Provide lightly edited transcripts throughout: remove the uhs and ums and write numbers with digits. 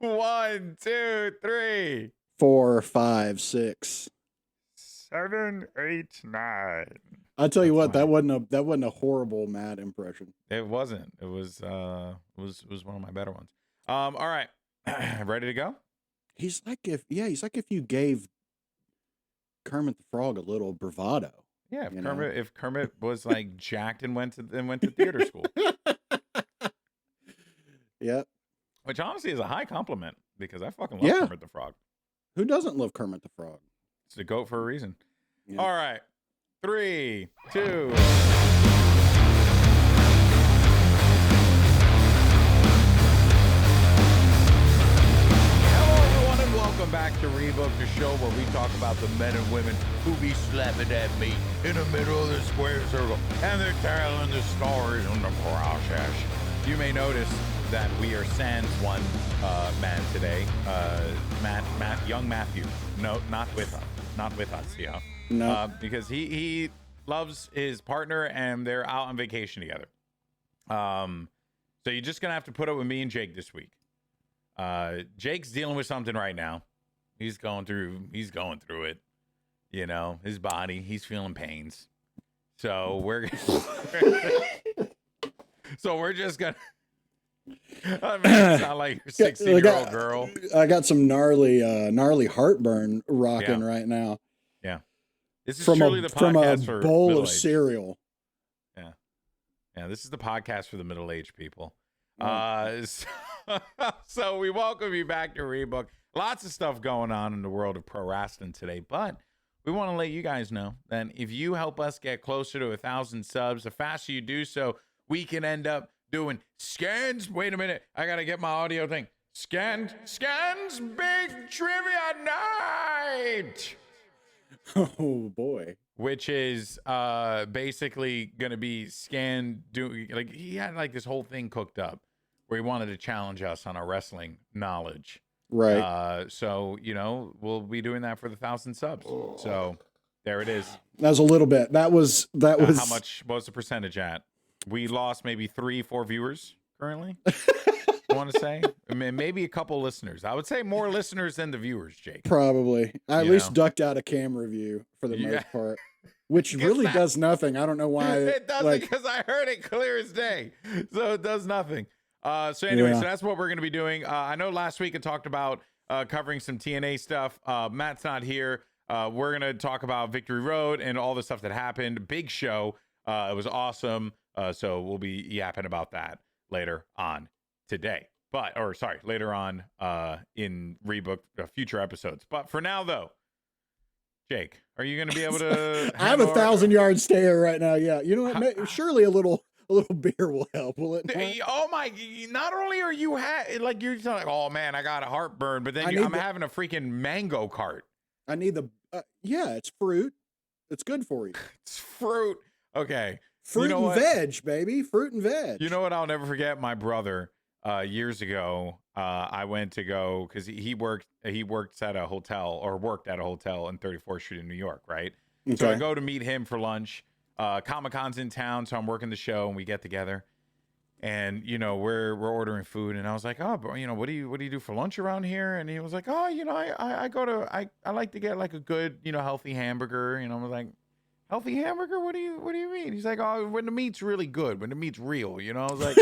1, 2, 3, 4, 5, 6, 7, 8, 9. I tell you what, funny. that wasn't a horrible Matt impression. It wasn't. It was one of my better ones. All right. Ready to go? He's like if you gave Kermit the Frog a little bravado. Yeah, if Kermit was like jacked and went to theater school. Yep. Which honestly is a high compliment because I fucking love Kermit the Frog. Who doesn't love Kermit the Frog? It's a goat for a reason. Yep. All right. 3, 2. Welcome back to Rebook, the show where we talk about the men and women who be slapping at me in the middle of the square circle, and they're telling the stories on the process. You may notice that we are sans one man today, young Matthew. No, not with us, yeah. No, because he loves his partner and they're out on vacation together. So you're just gonna have to put up with me and Jake this week. Jake's dealing with something right now. He's going through it. You know, his body, he's feeling pains. So we're just gonna sound like your 60-year-old girl. I got some gnarly heartburn rocking right now. Yeah. This is truly the podcast from a bowl of cereal. Yeah. Yeah, this is the podcast for the middle-aged people. So we welcome you back to Rebook. Lots of stuff going on in the world of pro wrestling today, but we want to let you guys know that if you help us get closer to 1,000 subs, the faster you do so, we can end up doing scans. Wait a minute. I got to get my audio thing. Scans, big trivia night. Oh, boy. Which is basically going to be scanned. Like he had like this whole thing cooked up where he wanted to challenge us on our wrestling knowledge. Right. So, you know, we'll be doing that for the 1,000 subs. So there it is. That was a little bit. That was how much was the percentage at? We lost maybe 3-4 viewers currently. I want to say maybe a couple listeners. I would say more listeners than the viewers, Jake. Probably. I at least ducked out a camera view for the most part, which really does nothing. I don't know why. It does because I heard it clear as day. So it does nothing. So anyway, so that's what we're going to be doing. I know last week I talked about covering some TNA stuff. Matt's not here. We're going to talk about Victory Road and all the stuff that happened. Big show. It was awesome. So we'll be yapping about that later on today. Later on in Rebook future episodes. But for now, though, Jake, are you going to be able to? I have a 1,000-yard stare right now. Yeah, you know what? Surely a little beer will help, will it? Oh my! Not only are you you're just like, oh man, I got a heartburn, but then I'm having a freaking mango cart. I need the it's fruit. It's good for you. It's fruit. Okay. Fruit and veg, baby. Fruit and veg. You know what? I'll never forget. My brother years ago. I went to go because he worked at a hotel in 34th Street in New York, right? Okay. So I go to meet him for lunch. Comic-Con's in town, so I'm working the show and we get together and, you know, we're ordering food and I was like, oh, bro, you know, what do you do for lunch around here? And he was like, oh, you know, I like to get like a good, you know, healthy hamburger. You know, I was like, healthy hamburger? What do you mean? He's like, oh, when the meat's really good, when the meat's real, you know. I was like,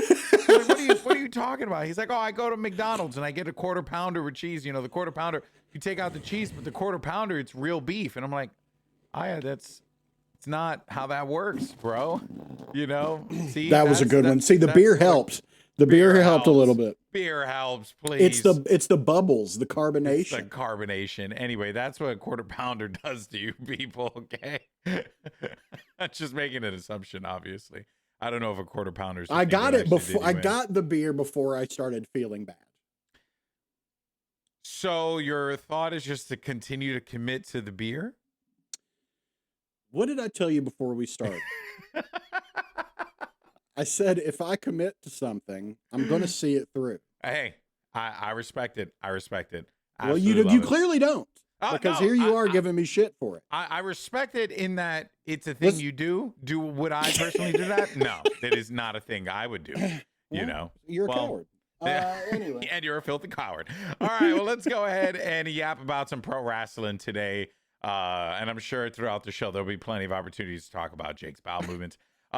what are you talking about? He's like, oh, I go to McDonald's and I get a quarter pounder with cheese. You know, the quarter pounder, you take out the cheese, but the quarter pounder, it's real beef. And I'm like, it's not how that works, bro. You know? See, that was a good one. See, the beer helped. The beer helped a little bit. Beer helps, please. It's the bubbles, the carbonation. It's the carbonation. Anyway, that's what a quarter pounder does to you people, okay? That's just making an assumption, obviously. I don't know if a quarter pounder is. I got it before. I got the beer before I started feeling bad. So your thought is just to continue to commit to the beer? What did I tell you before we started? I said, if I commit to something, I'm going to see it through. Hey, I respect it. I respect it. Well, you clearly don't. Because here you are giving me shit for it. I respect it in that it's a thing you do. Would I personally do that? No, that is not a thing I would do. You know? You're a coward. Anyway. And you're a filthy coward. All right, well, let's go ahead and yap about some pro wrestling today. And I'm sure throughout the show, there'll be plenty of opportunities to talk about Jake's bowel movements. So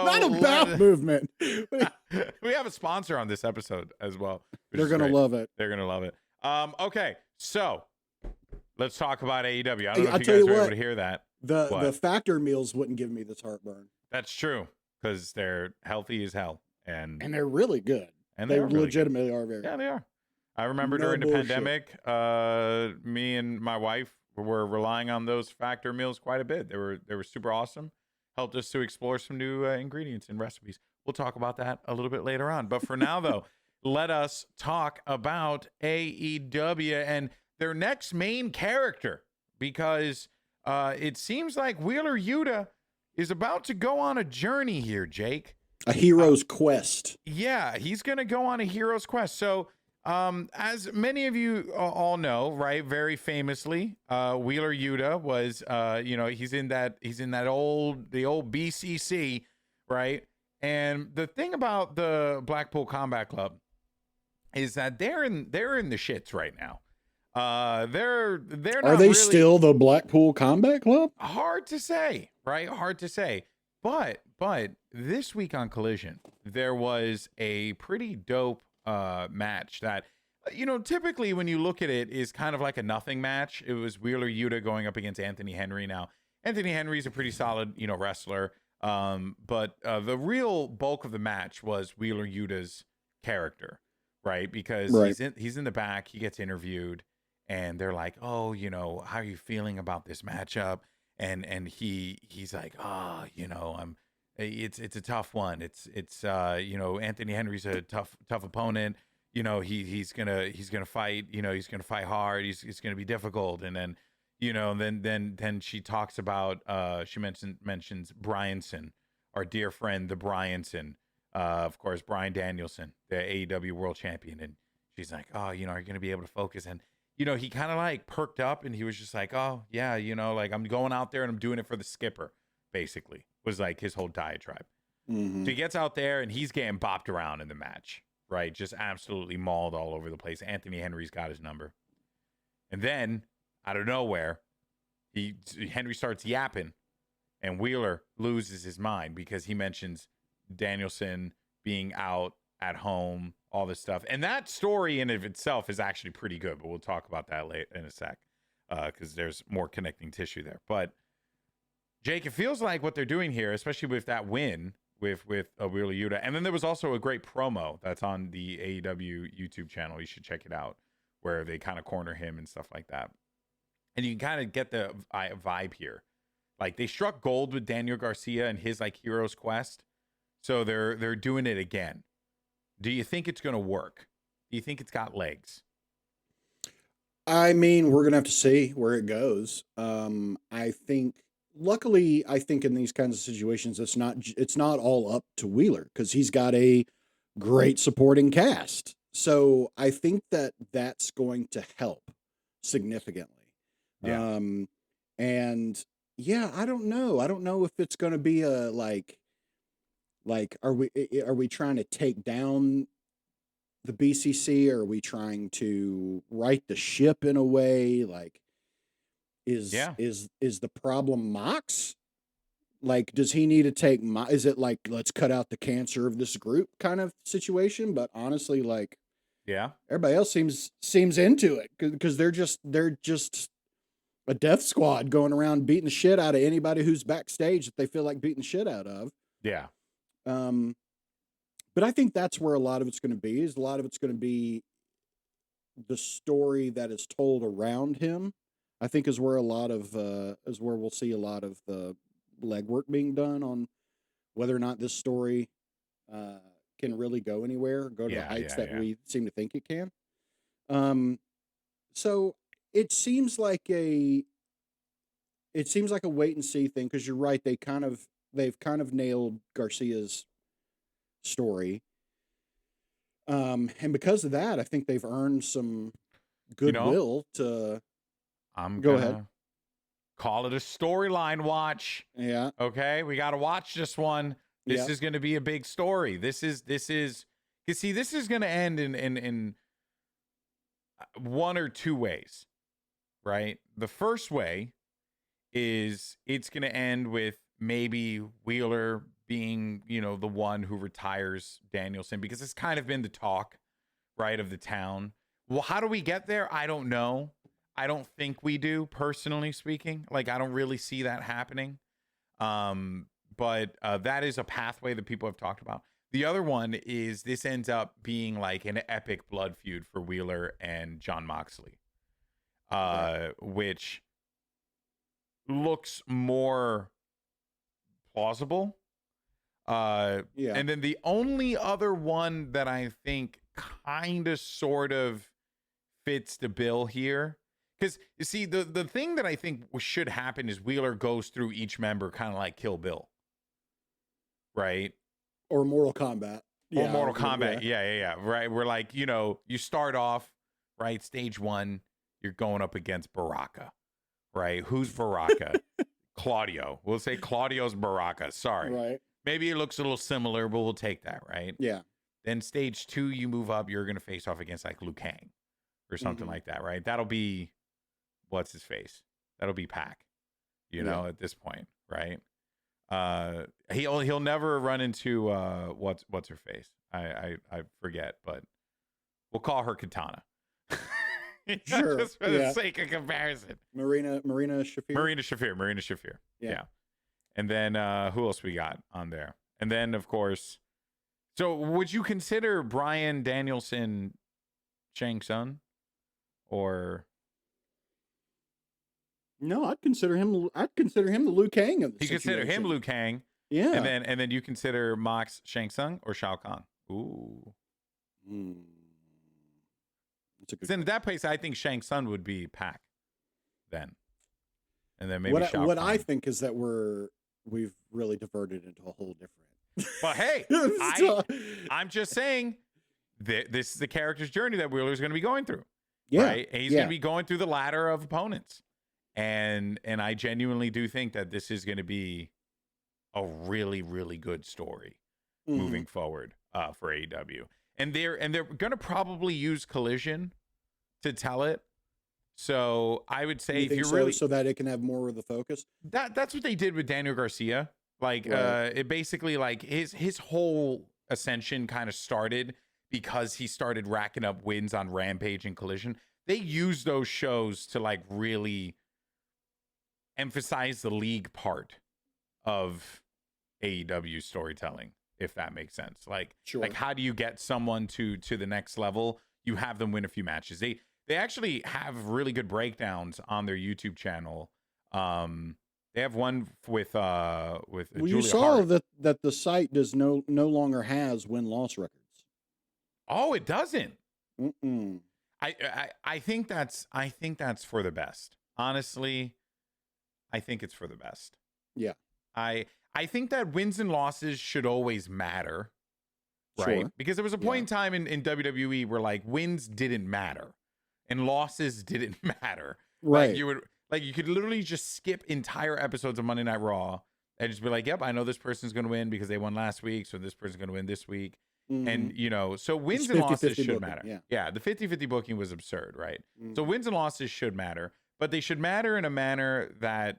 not a bowel movement. We have a sponsor on this episode as well. They're going to love it. They're going to love it. Okay, so let's talk about AEW. I don't know if you guys were able to hear that. The factor meals wouldn't give me this heartburn. That's true, because they're healthy as hell. And they're really good. And they really legitimately are very good. Yeah, they are. I remember during the pandemic, me and my wife were relying on those factor meals quite a bit. They were super awesome. Helped us to explore some new ingredients and recipes. We'll talk about that a little bit later on. But for now, though, let us talk about AEW and their next main character, because it seems like Wheeler Yuta is about to go on a journey here, Jake. A hero's quest. Yeah, he's going to go on a hero's quest. So, as many of you all know, right, very famously, Wheeler Yuta was, he's in that old BCC, right? And the thing about the Blackpool Combat Club is that they're in the shits right now. They're not. Are they really still the Blackpool Combat Club? Hard to say, right? Hard to say. But this week on Collision, there was a pretty dope match that, typically when you look at it, is kind of like a nothing match. It was Wheeler Yuta going up against Anthony Henry. Now, Anthony Henry's a pretty solid, wrestler. But the real bulk of the match was Wheeler Yuta's character, right? Because he's in the back, he gets interviewed, and they're like, "Oh, how are you feeling about this matchup?" And he's like, it's a tough one. It's Anthony Henry's a tough opponent. He's gonna fight. He's gonna fight hard. It's gonna be difficult. And then, then she talks about she mentions Bryanson, our dear friend, the Bryanson, of course, Bryan Danielson, the AEW World Champion, and she's like, "Oh, are you gonna be able to focus?" And he kind of like perked up, and he was just like, "Oh yeah, like I'm going out there and I'm doing it for the skipper," basically, was like his whole diatribe. Mm-hmm. So he gets out there and he's getting bopped around in the match, right? Just absolutely mauled all over the place. Anthony Henry's got his number. And then, out of nowhere, Henry starts yapping, and Wheeler loses his mind because he mentions Danielson being out at home, all this stuff. And that story in of itself is actually pretty good, but we'll talk about that later in a sec, because there's more connecting tissue there. But Jake, it feels like what they're doing here, especially with that win with Wheeler Yuta. And then there was also a great promo that's on the AEW YouTube channel. You should check it out, where they kind of corner him and stuff like that. And you can kind of get the vibe here. Like, they struck gold with Daniel Garcia and his like hero's quest. So they're doing it again. Do you think it's going to work? Do you think it's got legs? I mean, we're going to have to see where it goes. Luckily, I think in these kinds of situations, it's not all up to Wheeler, because he's got a great supporting cast. So I think that's going to help significantly. Yeah. And yeah, I don't know. I don't know if it's going to be a like, are we trying to take down the BCC? Or are we trying to right the ship in a way? Like, is the problem Mox? Like, does he need to take is it like, let's cut out the cancer of this group kind of situation? But honestly, like, yeah, everybody else seems into it, because they're just a death squad going around beating the shit out of anybody who's backstage that they feel like beating the shit out of. Yeah. But I think that's where a lot of it's going to be. A lot of it's going to be the story that is told around him. I think is where we'll see a lot of the legwork being done on whether or not this story can really go anywhere, go to the heights that we seem to think it can. So it seems like a wait and see thing, because you're right. They've kind of nailed Garcia's story. And because of that, I think they've earned some goodwill to. Go ahead. Call it a storyline watch. Yeah. Okay. We got to watch this one. This is going to be a big story. This is because You see, this is going to end in one or two ways, right? The first way is it's going to end with maybe Wheeler being, the one who retires Danielson, because it's kind of been the talk, right, of the town. Well, how do we get there? I don't know. I don't think we do, personally speaking. Like, I don't really see that happening. But that is a pathway that people have talked about. The other one is this ends up being like an epic blood feud for Wheeler and Jon Moxley, which looks more plausible. And then the only other one that I think kind of sort of fits the bill here, because you see, the thing that I think should happen is Wheeler goes through each member kind of like Kill Bill, right? Or Mortal Kombat. Or Mortal Kombat. Yeah. Right. We're like, you start off, right? Stage 1, you're going up against Baraka, right? Who's Baraka? Claudio. We'll say Claudio's Baraka. Sorry. Right. Maybe it looks a little similar, but we'll take that, right? Yeah. Then stage 2, you move up, you're going to face off against like Liu Kang or something like that, right? That'll be, what's his face? That'll be Pac, at this point, right? He'll never run into what's her face? I forget, but we'll call her Katana. Sure. Just for the sake of comparison. Marina Shafir. Marina Shafir. Yeah. And then who else we got on there? And then of course, so would you consider Bryan Danielson Shang Tsung, or? No, I'd consider him the Liu Kang of the situation. You consider him Liu Kang. Yeah. And then you consider Mox Shang Tsung or Shao Kahn. Ooh. That's a good. Then in that place, I think Shang Tsung would be Pac. Then. And then maybe Shao what Kahn. I think is that we've really diverted into a whole different. But hey, I'm just saying that this is the character's journey that Wheeler's going to be going through. Yeah. Right? And he's going to be going through the ladder of opponents. And I genuinely do think that this is going to be a really, really good story moving forward for AEW. And they're going to probably use Collision to tell it. So I would say if you're really so that it can have more of the focus. That's what they did with Daniel Garcia. Like it basically like his whole ascension kind of started because he started racking up wins on Rampage and Collision. They used those shows to like really emphasize the league part of AEW storytelling, if that makes sense. Like, like how do you get someone to the next level? You have them win a few matches. They actually have really good breakdowns on their YouTube channel. They have one with Julia you saw Hart. that the site does no longer has win-loss records. Oh, it doesn't. Mm-mm. I think that's for the best. Honestly, I think it's for the best. Yeah. I think that wins and losses should always matter, right? Sure. Because there was a point in time in WWE where like wins didn't matter and losses didn't matter. Right. You could literally just skip entire episodes of Monday Night Raw and just be like, yep, I know this person's going to win because they won last week, so this person's going to win this week. And, so wins and losses should booking, matter. Yeah, the 50-50 booking was absurd, right? So wins and losses should matter, but they should matter in a manner that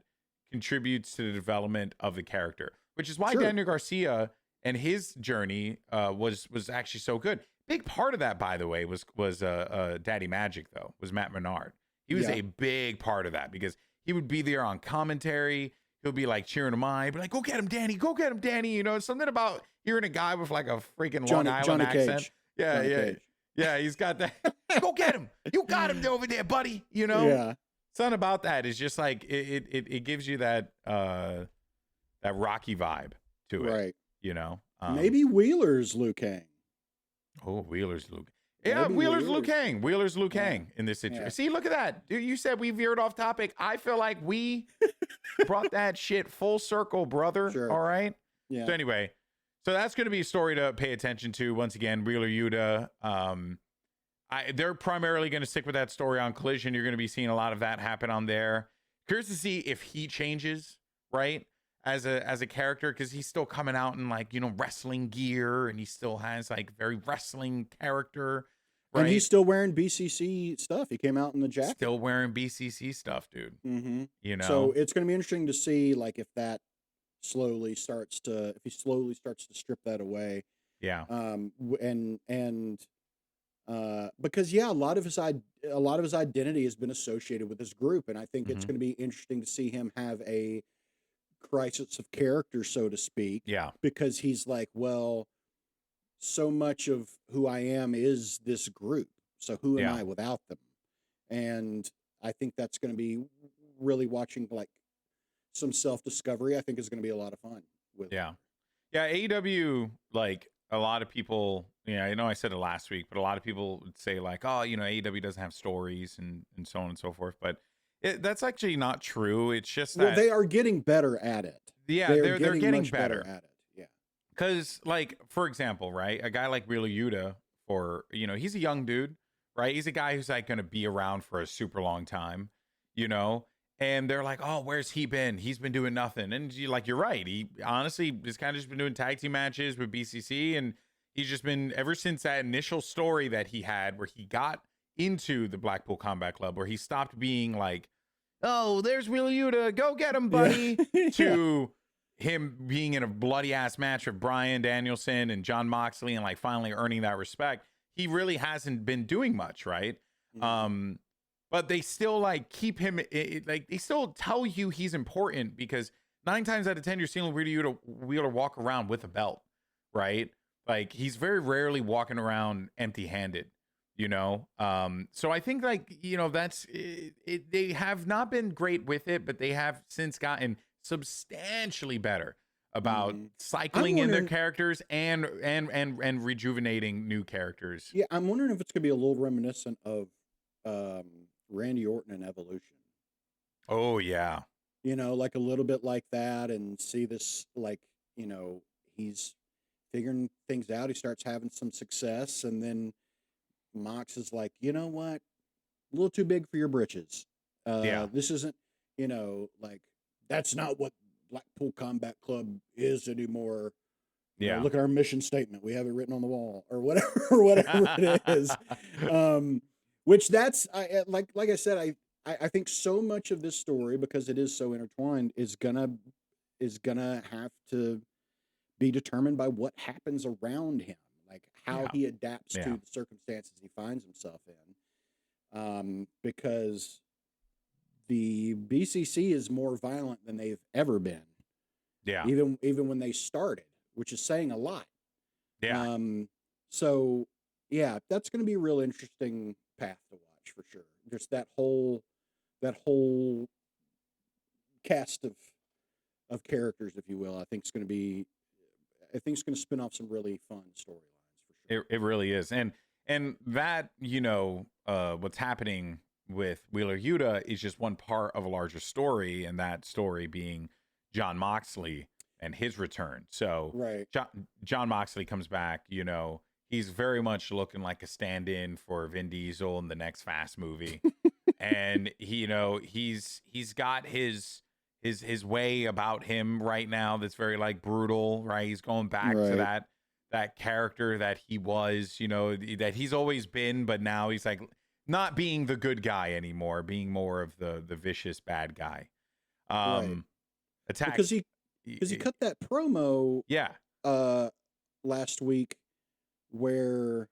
contributes to the development of the character, which is why Daniel Garcia and his journey was actually so good. Big part of that, by the way, was Daddy Magic, though, was Matt Menard. He was a big part of that because he would be there on commentary. He'll be like cheering him on. He'd be like, go get him, Danny. Go get him, Danny. Something about hearing a guy with like a freaking Long Island accent. Cage. Yeah. He's got that. Go get him. You got him over there, buddy. Yeah. Something about that is just like it gives you that Rocky vibe to it. Right. Maybe Wheeler's Liu Kang. Oh, Wheeler's Liu. Yeah, Wheeler's Liu Kang. Wheeler's Liu Kang in this situation. Yeah. See, look at that. Dude, you said we veered off topic. I feel like we brought that shit full circle, brother. Sure. All right. Yeah. So anyway, that's going to be a story to pay attention to. Once again, Wheeler Yuta. They're primarily going to stick with that story on Collision. You're going to be seeing a lot of that happen on there. Curious to see if he changes, right? as a character, because he's still coming out in like, wrestling gear, and he still has like very wrestling character, right? And he's still wearing BCC stuff. He came out in the jacket. Still wearing BCC stuff, dude. Mm-hmm. So it's going to be interesting to see like if he slowly starts to strip that away. Yeah. Because a lot of his identity has been associated with this group, and I think it's going to be interesting to see him have a crisis of character, so to speak. Yeah. Because he's like, well, so much of who I am is this group. So who am I without them? And I think that's going to be really watching like some self-discovery. I think is going to be a lot of fun with. Yeah. AEW, like a lot of people, I know I said it last week, but a lot of people would say like, oh, AEW doesn't have stories and so on and so forth. But that's actually not true. It's just that they are getting better at it. Yeah, they're getting better at it. Yeah. Because, like, for example, right, a guy like Wheeler Yuta, he's a young dude, right? He's a guy who's like going to be around for a super long time, and they're like, oh, where's he been? He's been doing nothing. And you're right. He honestly has kind of just been doing tag team matches with BCC, and he's just been, ever since that initial story that he had where he got into the Blackpool Combat Club, where he stopped being like, oh, there's Wheeler Yuta, go get him, buddy, to him being in a bloody ass match with Bryan Danielson and Jon Moxley and like finally earning that respect. He really hasn't been doing much, right? Mm-hmm. But they still like keep him, like they still tell you he's important, because 9 times out of 10 you're seeing Wheeler walk around with a belt, right? Like he's very rarely walking around empty-handed, so I think like, that's it. They have not been great with it, but they have since gotten substantially better about cycling in their characters and rejuvenating new characters. Yeah, I'm wondering if it's gonna be a little reminiscent of Randy Orton and Evolution. Oh yeah. Like a little bit like that, and see this like, he's figuring things out. He starts having some success, and then Mox is like, you know what? A little too big for your britches. This isn't, like, that's not what Blackpool Combat Club is anymore. Look at our mission statement. We have it written on the wall, or whatever, it is. Which that's like I said, I think so much of this story, because it is so intertwined, is gonna have to be determined by what happens around him, like how he adapts to the circumstances he finds himself in. Because the BCC is more violent than they've ever been. Yeah. Even when they started, which is saying a lot. Yeah. So yeah, that's going to be a real interesting path to watch for sure. Just that whole cast of characters, if you will, I think it's going to spin off some really fun storylines for sure. It really is. And that, what's happening with Wheeler Yuta is just one part of a larger story, and that story being Jon Moxley and his return. So right. Jon Moxley comes back, he's very much looking like a stand-in for Vin Diesel in the next Fast movie. And he's got his way about him right now that's very like brutal, right? He's going back to that character that he was, that he's always been, but now he's like not being the good guy anymore, being more of the vicious bad guy. Attack, because he cut that promo last week where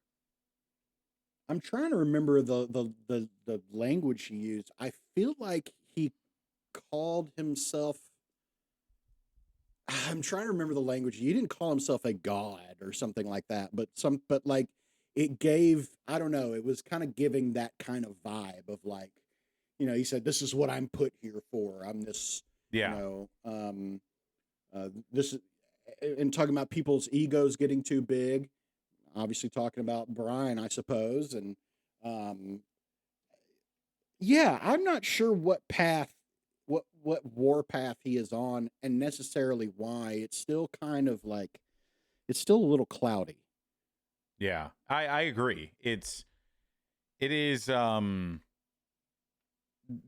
I'm trying to remember the language he used. I feel like he called himself, I'm trying to remember the language. He didn't call himself a god or something like that, but like it gave, I don't know, it was kind of giving that kind of vibe of like, he said, this is what I'm put here for. I'm this, this is, and talking about people's egos getting too big, obviously talking about Brian, I suppose. And, I'm not sure what war path he is on and necessarily why. It's still kind of like, it's still a little cloudy. Yeah, I agree. It is,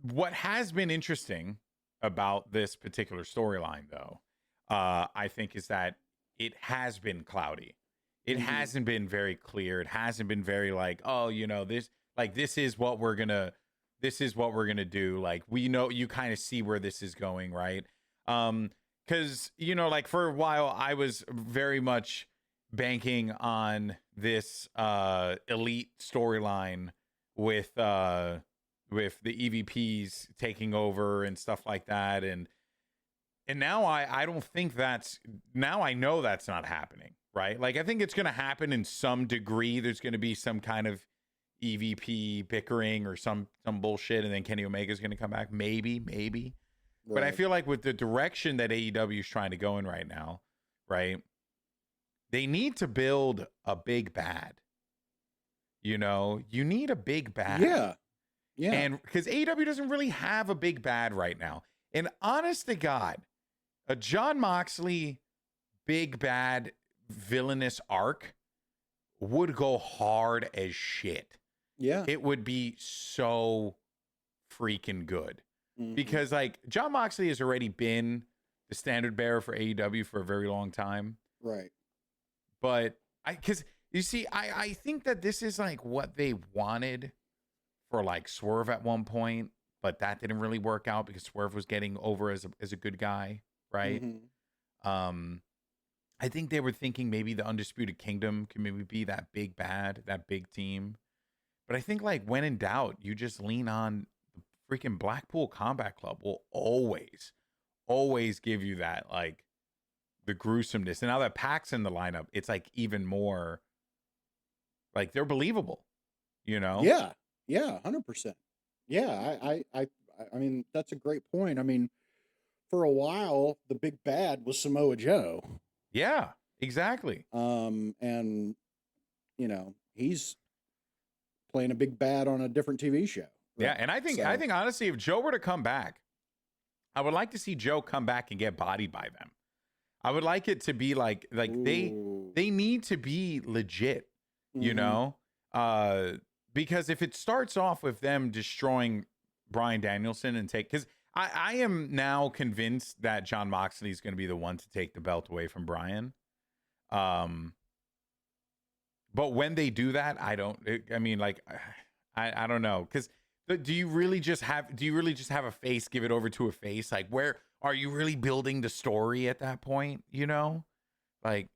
what has been interesting about this particular storyline though, I think, is that it has been cloudy. It hasn't been very clear. It hasn't been very like, oh, this is what we're gonna do. Like, we know, you kind of see where this is going, right? Because like, for a while I was very much banking on this elite storyline with the EVPs taking over and stuff like that, and now I don't think now I know that's not happening, right? Like, I think it's going to happen in some degree. There's going to be some kind of EVP bickering or some bullshit, and then Kenny Omega's going to come back, maybe. Right. But I feel like with the direction that AEW is trying to go in right now, right, they need to build a big bad. You need a big bad. Yeah. And because AEW doesn't really have a big bad right now. And honest to God, a Jon Moxley big bad villainous arc would go hard as shit. Yeah. It would be so freaking good. Because, like, Jon Moxley has already been the standard bearer for AEW for a very long time. Right. But because you see, I think that this is like what they wanted for, like, Swerve at one point, but that didn't really work out because Swerve was getting over as a good guy, right? I think they were thinking maybe the Undisputed Kingdom can maybe be that big bad, that big team. But I think, like, when in doubt, you just lean on the freaking Blackpool Combat Club will always give you that, like, the gruesomeness. And now that Pac's in the lineup, it's like even more, like, they're believable, Yeah. 100%. Yeah. I mean, that's a great point. I mean, for a while, the big bad was Samoa Joe. Yeah, exactly. And he's playing a big bad on a different TV show. Right? Yeah, and I think honestly, if Joe were to come back, I would like to see Joe come back and get bodied by them. I would like it to be like Ooh. they need to be legit, because if it starts off with them destroying Bryan Danielson and because I am now convinced that Jon Moxley is going to be the one to take the belt away from Bryan. But when they do that, I don't know. Because do you really just have a face give it over to a face? Like, where are you really building the story at that point? Like,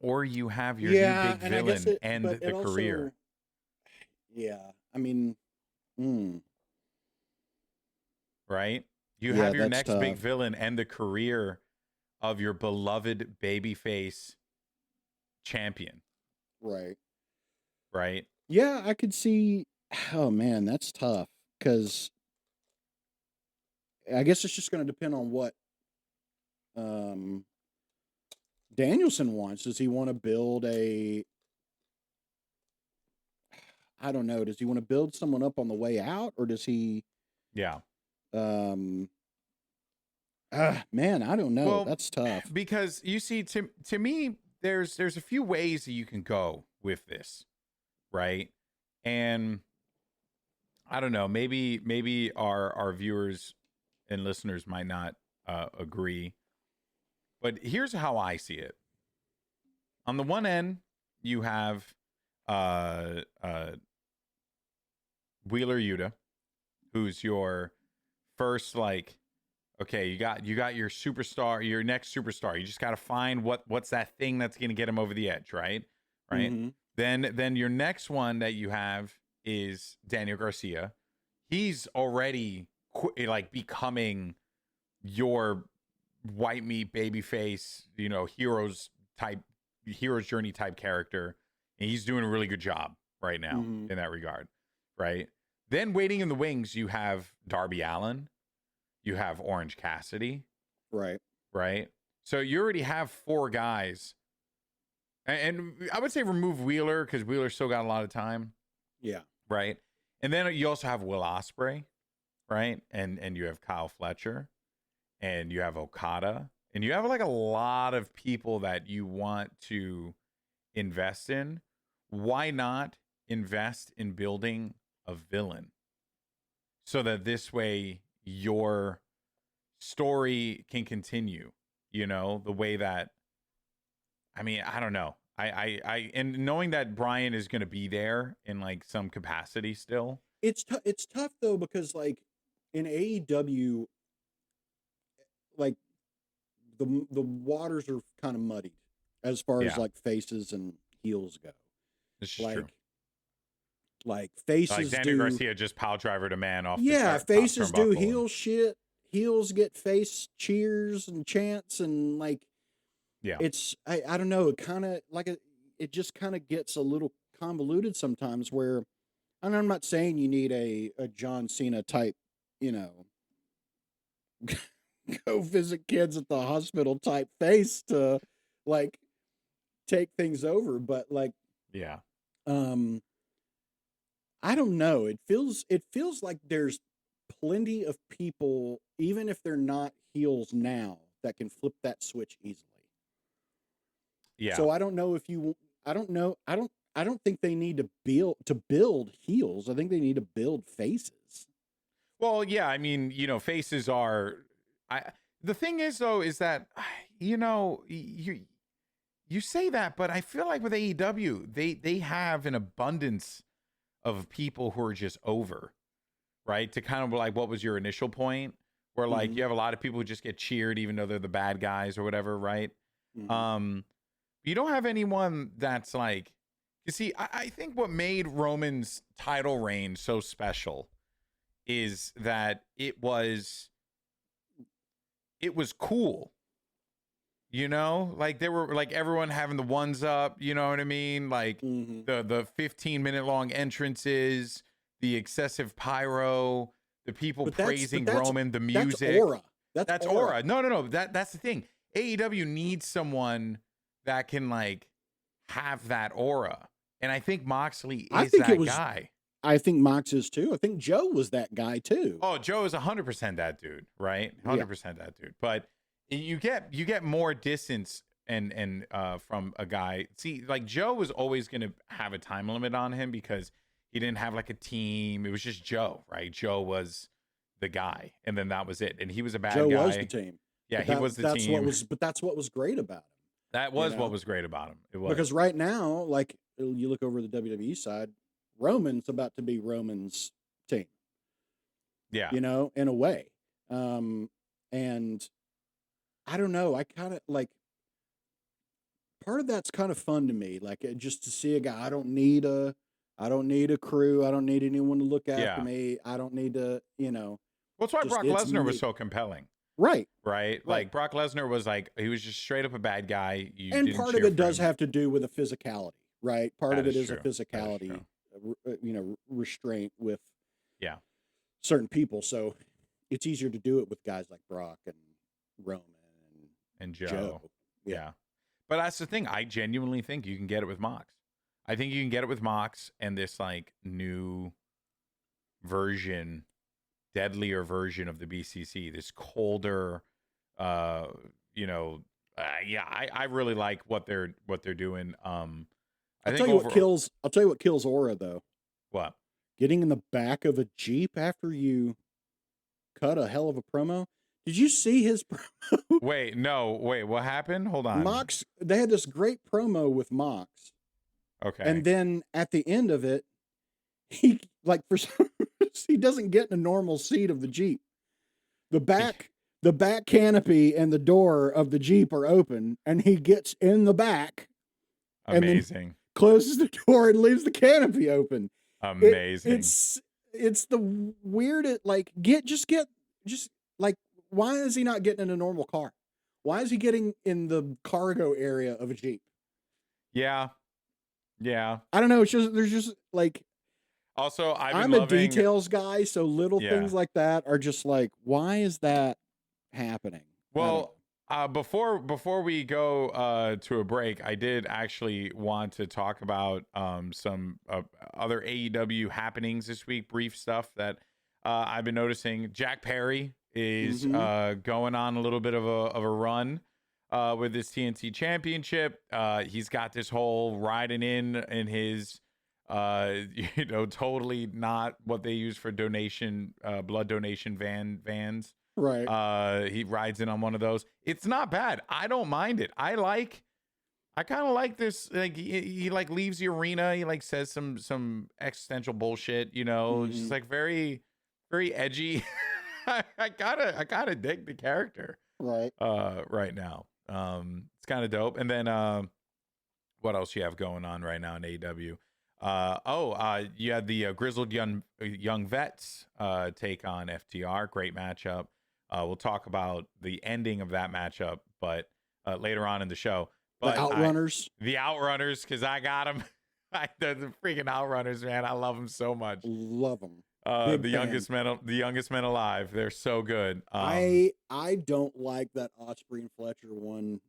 or you have your new big villain end the career. Yeah, I mean, right? You have your next big villain end the career of your beloved babyface champion. Right. Yeah, I could see. Oh man, that's tough because I guess it's just going to depend on what Danielson wants. Does he want to build I don't know. Does he want to build someone up on the way out, or does he? Yeah. Man, I don't know. Well, that's tough. Because you see, to me, there's a few ways that you can go with this, right? And I don't know. Maybe our viewers and listeners might not agree, but here's how I see it. On the one end, you have Wheeler Yuta, who's your first, like, okay, you got your superstar, your next superstar. You just got to find what's that thing that's going to get him over the edge, right? Then your next one that you have is Daniel Garcia. He's already becoming your white meat babyface, hero's journey type character, and he's doing a really good job right now in that regard, right? Then waiting in the wings, you have Darby Allin, you have Orange Cassidy, right. So you already have 4 guys, and I would say remove Wheeler because Wheeler still got a lot of time, right? And then you also have Will Osprey, right? And you have Kyle Fletcher, and you have Okada, and you have like a lot of people that you want to invest in. Why not invest in building a villain so that this way your story can continue, You know, the way that, I mean, I don't know. And knowing that Brian is going to be there in like some capacity still. It's tough though, because like in AEW, like the waters are kind of muddied as far as like faces and heels go. This is true. Like faces like Danny Garcia just power driver to man off. Yeah, faces do heel shit. Heels get face cheers and chants, and like, it's I don't know. It kind of like it just kind of gets a little convoluted sometimes. Where, and I'm not saying you need a John Cena type, you know, go visit kids at the hospital type face to like take things over, but like, I don't know. It feels like there's plenty of people, even if they're not heels now, that can flip that switch easily. Yeah. So I don't know if you. I don't know. I don't think they need to build heels. I think they need to build faces. Well, yeah. I mean, you know, faces are. The thing is, though, is that, you know, you say that, but I feel like with AEW, they have an abundance of people who are just over, right? To kind of like, what was your initial point? Where like you have a lot of people who just get cheered even though they're the bad guys or whatever, right? You don't have anyone that's like, you see, I think what made Roman's title reign so special is that it was cool. You know, like they were like everyone having the ones up, you know what I mean? Like the 15-minute long entrances, the excessive pyro, the people praising Roman, the music. That's aura. That's aura. No. That's the thing. AEW needs someone that can like have that aura. And I think Moxley is that guy. I think Mox is too. I think Joe was that guy too. Oh, Joe is 100% that dude, right? 100% that dude. But you get more distance and from a guy. See, like Joe was always going to have a time limit on him because he didn't have like a team. It was just Joe, right? Joe was the guy, and then that was it. And he was a bad guy. Joe was the team. Yeah, he was the team. But that's what was great about him. That was what was great about him. It was. Because right now, like you look over the WWE side, Roman's about to be Roman's team. Yeah. You know, in a way. And I don't know. I kind of like, part of that's kind of fun to me. Like just to see a guy. I don't need a crew. I don't need anyone to look after me. I don't need to, you know. Well, that's why Brock Lesnar was so compelling. Right. Like Brock Lesnar was like, he was just straight up a bad guy. And part of it does have to do with a physicality, right? Part of it is a physicality, you know, restraint with certain people. So it's easier to do it with guys like Brock and Roman and Joe. Yeah. But that's the thing. I genuinely think you can get it with Mox. I think you can get it with Mox and this like new version, deadlier version of the BCC, this colder, you know, I really like what they're doing. I'll tell you what kills aura though. What? Getting in the back of a Jeep after you cut a hell of a promo. Did you see his promo? Wait, what happened? Hold on. Mox, they had this great promo with Mox. Okay. And then at the end of it, he like for some reason, he doesn't get in a normal seat of the Jeep. The back canopy and the door of the Jeep are open, and he gets in the back. Amazing. And then closes the door and leaves the canopy open. Amazing. It's the weirdest. Like just like, why is he not getting in a normal car? Why is he getting in the cargo area of a Jeep? Yeah. I don't know. It's just there's just like. Also, I'm a details guy, so little things like that are just like, why is that happening? Well, before we go to a break, I did actually want to talk about some other AEW happenings this week. Brief stuff that I've been noticing. Jack Perry is going on a little bit of a run with this TNT Championship. He's got this whole riding in his. Totally not what they use for donation, blood donation vans. Right. He rides in on one of those. It's not bad. I don't mind it. I kind of like this. Like he like leaves the arena. He like says some existential bullshit. You know, it's just like very, very edgy. I gotta dig the character. Right. Right now. It's kind of dope. And then what else you have going on right now in AEW? You had the grizzled young vets take on FTR. Great matchup. We'll talk about the ending of that matchup, but later on in the show. But the Outrunners. The Outrunners, because I got them. The freaking Outrunners, man. I love them so much. Love them. The youngest men alive. They're so good. I don't like that Osprey and Fletcher one.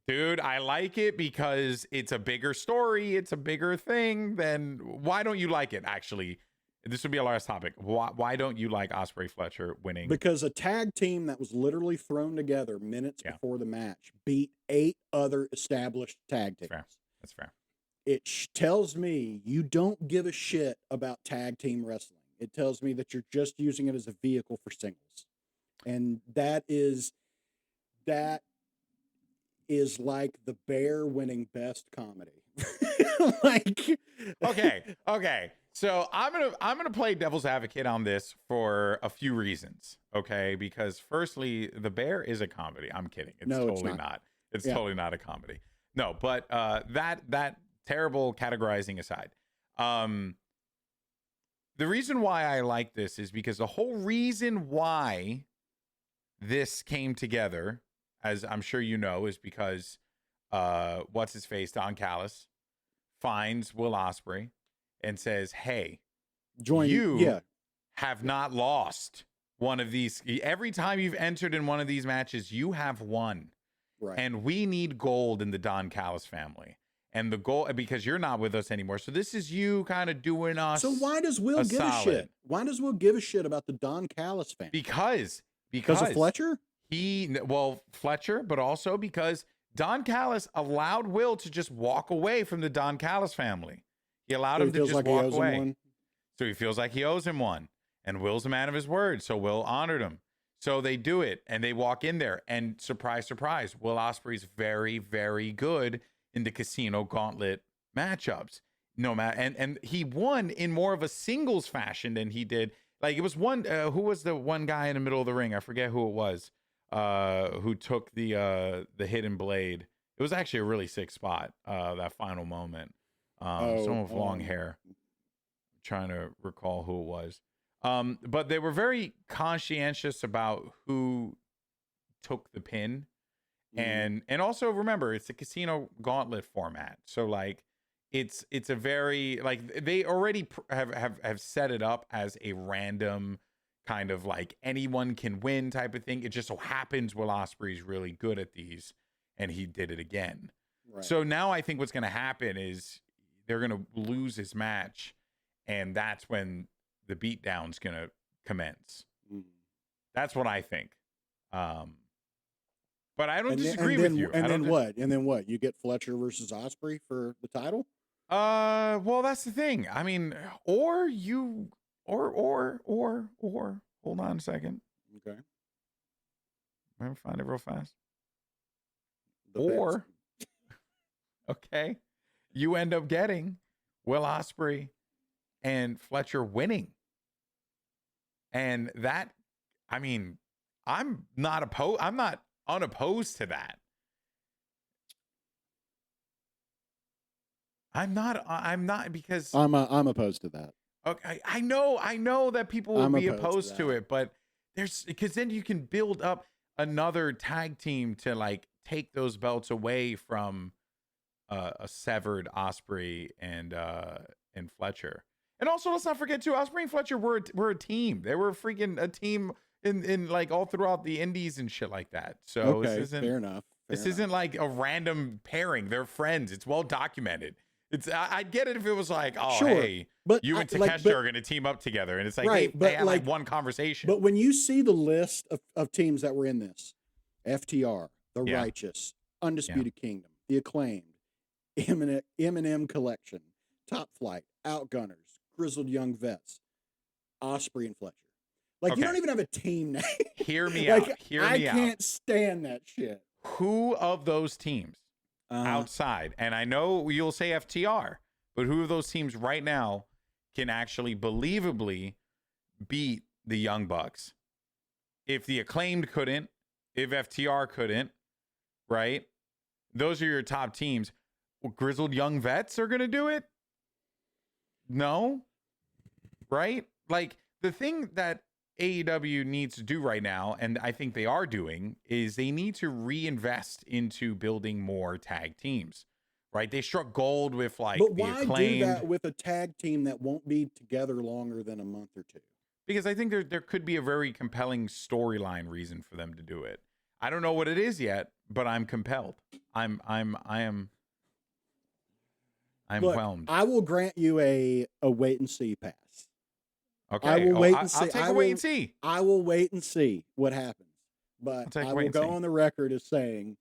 Dude, I like it because it's a bigger story. It's a bigger thing. Then why don't you like it? Actually, this would be a last topic. Why don't you like Osprey Fletcher winning? Because a tag team that was literally thrown together minutes before the match beat 8 other established tag teams. That's fair. It tells me you don't give a shit about tag team wrestling. It tells me that you're just using it as a vehicle for singles. And that is like the Bear winning best comedy. Okay. So I'm gonna play devil's advocate on this for a few reasons. Okay, because firstly, the Bear is a comedy. I'm kidding. It's totally not. It's totally not a comedy. No, but that terrible categorizing aside, the reason why I like this is because the whole reason why this came together, as I'm sure you know, is because what's his face, Don Callis, finds Will Ospreay and says, "Hey, you have not lost one of these. Every time you've entered in one of these matches, you have won, right? And we need gold in the Don Callis family." And the goal, because you're not with us anymore. So this is you kind of doing us. So why does Will give a shit? Why does Will give a shit about the Don Callis family? Because of Fletcher? Fletcher, but also because Don Callis allowed Will to just walk away from the Don Callis family. He allowed him to just walk away. So he feels like he owes him one. And Will's a man of his word. So Will honored him. So they do it and they walk in there. And surprise, surprise, Will Ospreay's very, very good in the Casino Gauntlet matchups. No matter, and he won in more of a singles fashion than he did. Like it was one, who was the one guy in the middle of the ring? I forget who it was, who took the hidden blade. It was actually a really sick spot, that final moment. Someone with long hair. I'm trying to recall who it was. But they were very conscientious about who took the pin. And also remember, it's a Casino Gauntlet format. So like it's a very, like, they already have set it up as a random kind of like anyone can win type of thing. It just so happens Will Ospreay's really good at these, and he did it again. Right. So now I think what's going to happen is they're going to lose his match, and that's when the beatdown's going to commence. That's what I think. But I don't disagree with you. And then what? And then what? You get Fletcher versus Osprey for the title? Well, that's the thing. I mean, or hold on a second. Okay. Let me find it real fast. Or okay, you end up getting Will Ospreay and Fletcher winning. And that, I mean, I'm not unopposed to that. I'm not because I'm opposed to that. Okay, I know that people will be opposed to it, but because then you can build up another tag team to like take those belts away from a severed Osprey and Fletcher. And also, let's not forget too, Osprey and Fletcher were a team. They were freaking a team in like all throughout the indies and shit like that. So okay, this isn't fair enough. This isn't like a random pairing. They're friends. It's well documented. I'd get it if it was like, oh, sure, hey, but you and Takeshita are going to team up together, and it's like, right, they had like one conversation. But when you see the list of teams that were in this, FTR, The Righteous, Undisputed Kingdom, The Acclaimed, M&M Collection, Top Flight, Outgunners, Grizzled Young Vets, Osprey and Fletcher. Like, you don't even have a team name. Hear me like, out. Hear me out. I can't stand that shit. Who of those teams outside, and I know you'll say FTR, but who of those teams right now can actually believably beat the Young Bucks? If the Acclaimed couldn't, if FTR couldn't, right? Those are your top teams. Grizzled young vets are going to do it? No? Right? Like, the thing that AEW needs to do right now, and I think they are doing, is they need to reinvest into building more tag teams, right? They struck gold with, like, but the why Acclaimed. do that with a tag team that won't be together longer than a month or two? Because I think there could be a very compelling storyline reason for them to do it. I don't know what it is yet, but I'm compelled. I am Look, whelmed. I will grant you a wait and see pass. Okay. I will wait and see. I'll take a wait and see. I will wait and see what happens. But I will go on the record as saying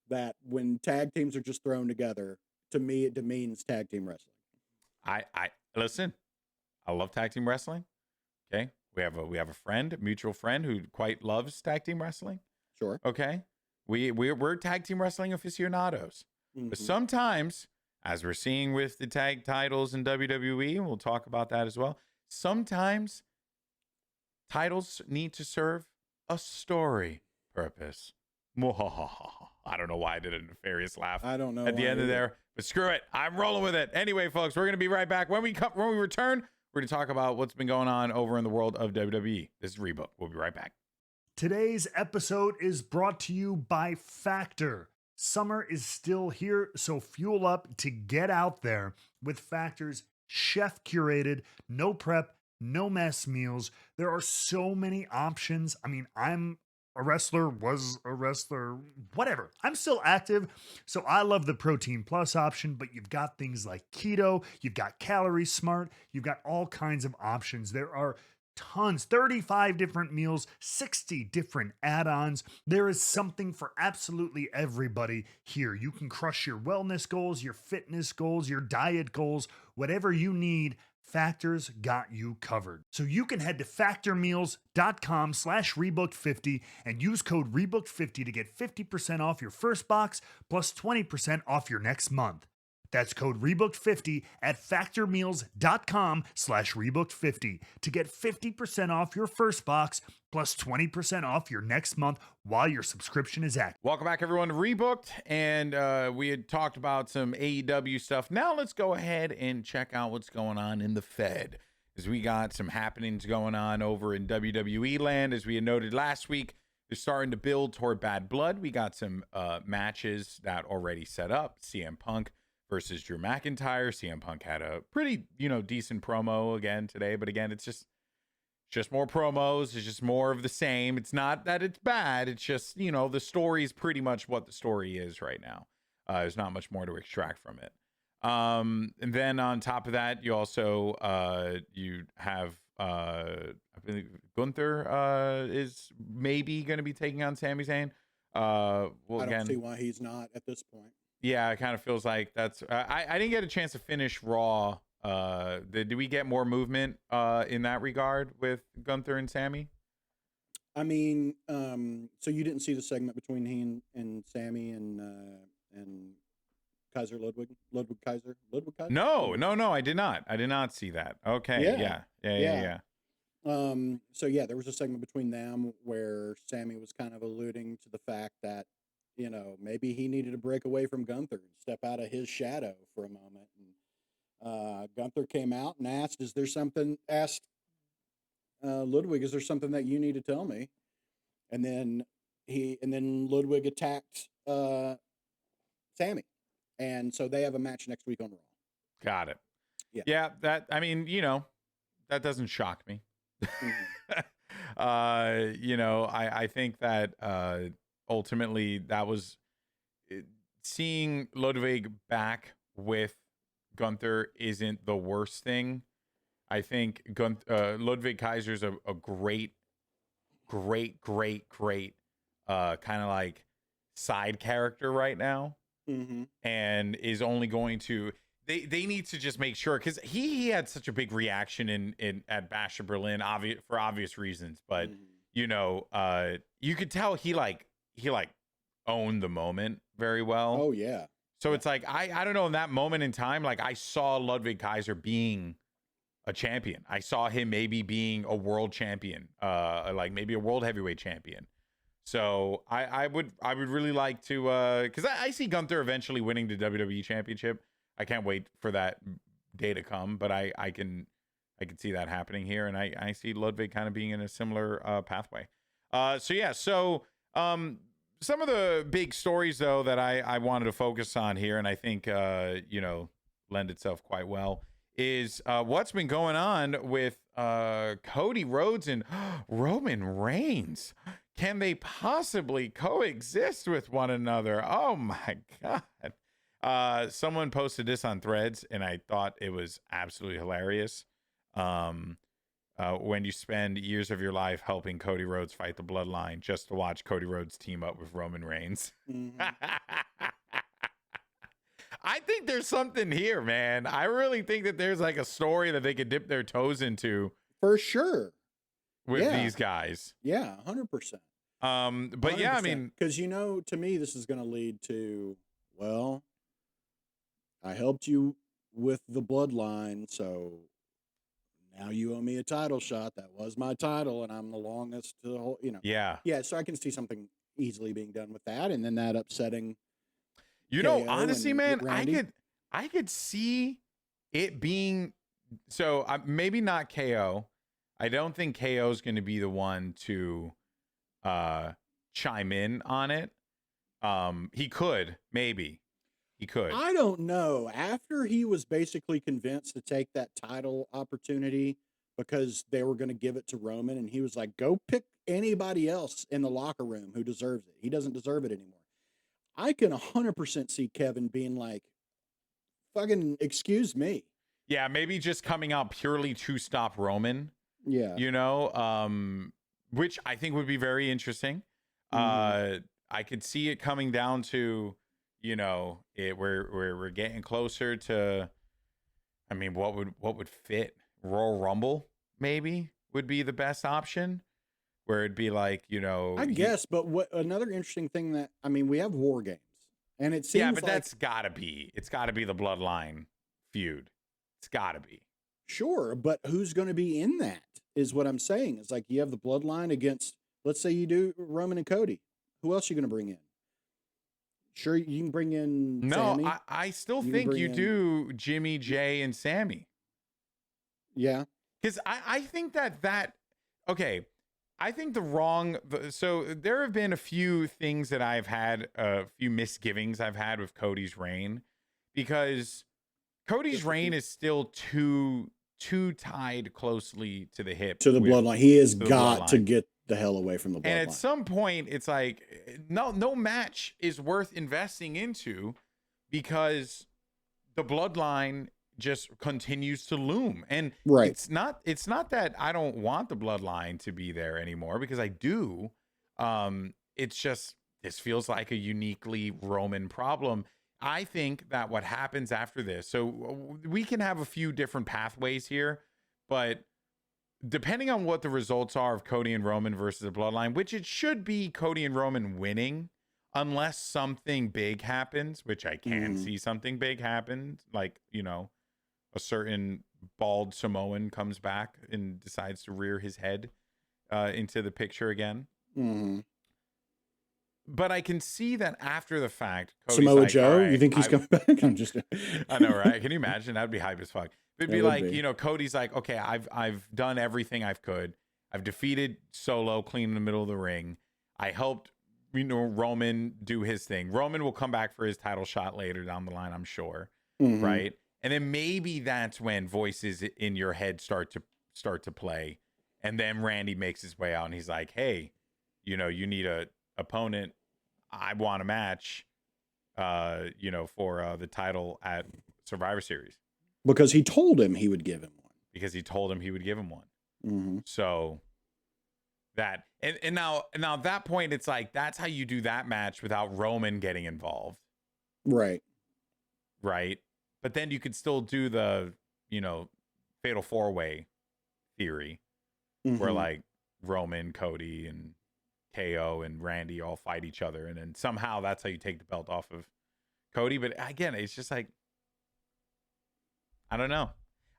that when tag teams are just thrown together, to me, it demeans tag team wrestling. I listen. I love tag team wrestling. Okay, we have a friend, a mutual friend, who quite loves tag team wrestling. Sure. Okay, we're tag team wrestling aficionados. Mm-hmm. But sometimes, as we're seeing with the tag titles in WWE, and we'll talk about that as well, sometimes titles need to serve a story purpose. I don't know why I did a nefarious laugh. I don't know at the end of there, but screw it. I'm rolling with it. Anyway, folks, we're going to be right back. When we return, we're going to talk about what's been going on over in the world of WWE. This is Rebook. We'll be right back. Today's episode is brought to you by Factor. Summer is still here, so fuel up to get out there with Factor's chef-curated, no prep, no mess meals. There are so many options. I mean, I'm a wrestler, was a wrestler, whatever. I'm still active, so I love the Protein Plus option, but you've got things like keto, you've got Calorie Smart, you've got all kinds of options. There are tons, 35 different meals, 60 different add-ons. There is something for absolutely everybody here. You can crush your wellness goals, your fitness goals, your diet goals, whatever you need. Factor's got you covered. So you can head to factormeals.com/rebooked50 and use code rebooked50 to get 50% off your first box plus 20% off your next month. That's code rebooked50 at factormeals.com/rebooked50 to get 50% off your first box plus 20% off your next month while your subscription is active. Welcome back, everyone, to Rebooked. And we had talked about some AEW stuff. Now let's go ahead and check out what's going on in the Fed, as we got some happenings going on over in WWE land. As we had noted last week, they're starting to build toward Bad Blood. We got some matches that already set up. CM Punk versus Drew McIntyre. CM Punk had a pretty, decent promo again today, but again, it's just more promos. It's just more of the same. It's not that it's bad. It's just, the story is pretty much what the story is right now. There's not much more to extract from it. And then on top of that, you also you have I believe Gunther is maybe going to be taking on Sami Zayn. I don't see why he's not at this point. Yeah, it kind of feels like that's. I didn't get a chance to finish Raw. Did we get more movement in that regard with Gunther and Sammy? I mean, so you didn't see the segment between he and Sammy and Kaiser Ludwig Kaiser? No, I did not. I did not see that. Okay, yeah. So yeah, there was a segment between them where Sammy was kind of alluding to the fact that, maybe he needed to break away from Gunther and step out of his shadow for a moment. And Gunther came out and asked Ludwig, is there something that you need to tell me? And then Ludwig attacked Sammy. And so they have a match next week on Raw. Got it. Yeah. That that doesn't shock me. Mm-hmm. I think that ultimately that was seeing Ludwig back with Gunther isn't the worst thing. I think Ludwig Kaiser's a great kind of like side character right now. Mm-hmm. And is only going to. they need to just make sure, because he had such a big reaction in at Bash of Berlin, for obvious reasons, but you know, you could tell he owned the moment very well. Oh yeah. So it's like I don't know, in that moment in time, like I saw Ludwig Kaiser being a champion. I saw him maybe being a world champion, like maybe a world heavyweight champion. So I would really like to, because I see Gunther eventually winning the WWE Championship. I can't wait for that day to come, but I can see that happening here, and I see Ludwig kind of being in a similar pathway. So some of the big stories though that I wanted to focus on here, and I think lend itself quite well, is what's been going on with Cody Rhodes and Roman Reigns. Can they possibly coexist with one another? Oh my God. Someone posted this on Threads, and I thought it was absolutely hilarious. When you spend years of your life helping Cody Rhodes fight the Bloodline just to watch Cody Rhodes team up with Roman Reigns. I think there's something here, man. I really think that there's like a story that they could dip their toes into. For sure. With these guys. Yeah, 100%. But 100%. Yeah, I mean, because to me, this is going to lead to, well, I helped you with the Bloodline, so now you owe me a title shot. That was my title, and I'm the longest to hold, Yeah. Yeah, so I can see something easily being done with that, and then that upsetting. Honestly, man, I could see it being, so maybe not KO. I don't think KO is going to be the one to chime in on it. He could, maybe. He could. I don't know. After he was basically convinced to take that title opportunity because they were going to give it to Roman, and he was like, go pick anybody else in the locker room who deserves it. He doesn't deserve it anymore. I can 100% see Kevin being like, fucking excuse me. Yeah, maybe just coming out purely to stop Roman. Yeah. Which I think would be very interesting. I could see it coming down to, we're getting closer to, I mean, what would fit? Royal Rumble maybe would be the best option, where it'd be like, I guess, but what another interesting thing that, I mean, we have War Games, and it seems but it's gotta be the Bloodline feud. It's gotta be. Sure, but who's going to be in that is what I'm saying. It's like you have the Bloodline against, let's say you do Roman and Cody. Who else are you going to bring in? Sure, you can bring in Sammy. I still think you do Jimmy, Jay, and Sammy. Yeah. Because I think okay, I think so there have been a few things that I've had, a few misgivings I've had with Cody's reign, because Cody's reign is still too tied closely to the hip. To the Bloodline. He has got to get the hell away from the Bloodline. And at some point, it's like, no match is worth investing into, because the Bloodline just continues to loom. And it's not that I don't want the Bloodline to be there anymore, because I do. It's just, this feels like a uniquely Roman problem. I think that what happens after this, so we can have a few different pathways here, but depending on what the results are of Cody and Roman versus the Bloodline, which it should be Cody and Roman winning, unless something big happens, which I can see something big happen, like, a certain bald Samoan comes back and decides to rear his head into the picture again. But I can see that after the fact, Cody's Samoa like, Joe, right, you think he's coming back? I'm just. I know, right? Can you imagine? That'd be hype as fuck. It'd be like, Cody's like, okay, I've done everything I could. I've defeated Solo clean in the middle of the ring. I helped, Roman do his thing. Roman will come back for his title shot later down the line, I'm sure, right? And then maybe that's when voices in your head start to play, and then Randy makes his way out, and he's like, hey, you need a opponent. I want a match, for the title at Survivor Series. Because he told him he would give him one. So that, and now at that point, it's like, that's how you do that match without Roman getting involved. Right. But then you could still do the, fatal 4-way theory where like Roman, Cody, and KO and Randy all fight each other. And then somehow that's how you take the belt off of Cody. But again, it's just like, I don't know.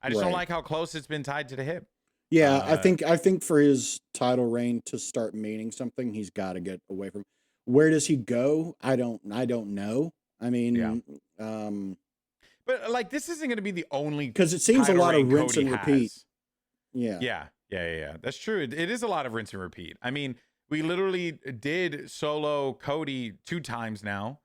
I just don't like how close it's been tied to the hip. Yeah, I think for his title reign to start meaning something, he's got to get away from. Where does he go? I don't know. I mean, but like this isn't going to be the only, because it seems a lot of rinse Cody and repeat. has. Yeah. That's true. It is a lot of rinse and repeat. I mean, we literally did solo Cody 2 times now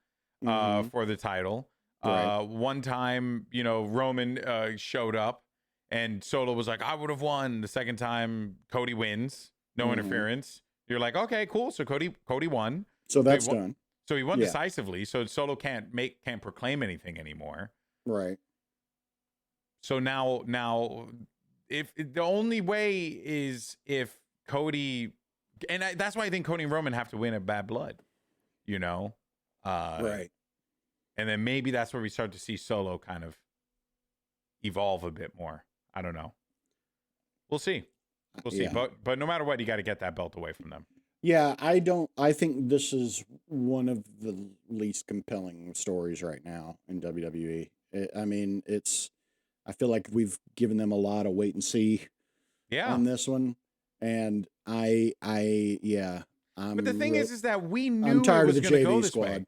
for the title. Right. One time, Roman showed up and Solo was like, I would have won. The second time, Cody wins. No interference. You're like, okay, cool. So Cody won. So that's done. So he won decisively. So Solo can't proclaim anything anymore. Right. So now if the only way is if Cody, and that's why I think Cody and Roman have to win at Bad Blood, right. And then maybe that's where we start to see Solo kind of evolve a bit more. I don't know. We'll see. But no matter what, you got to get that belt away from them. Yeah, I think this is one of the least compelling stories right now in WWE. I feel like we've given them a lot of wait and see on this one. And but the thing is that we knew I'm tired it was of the going to go JV this squad. way.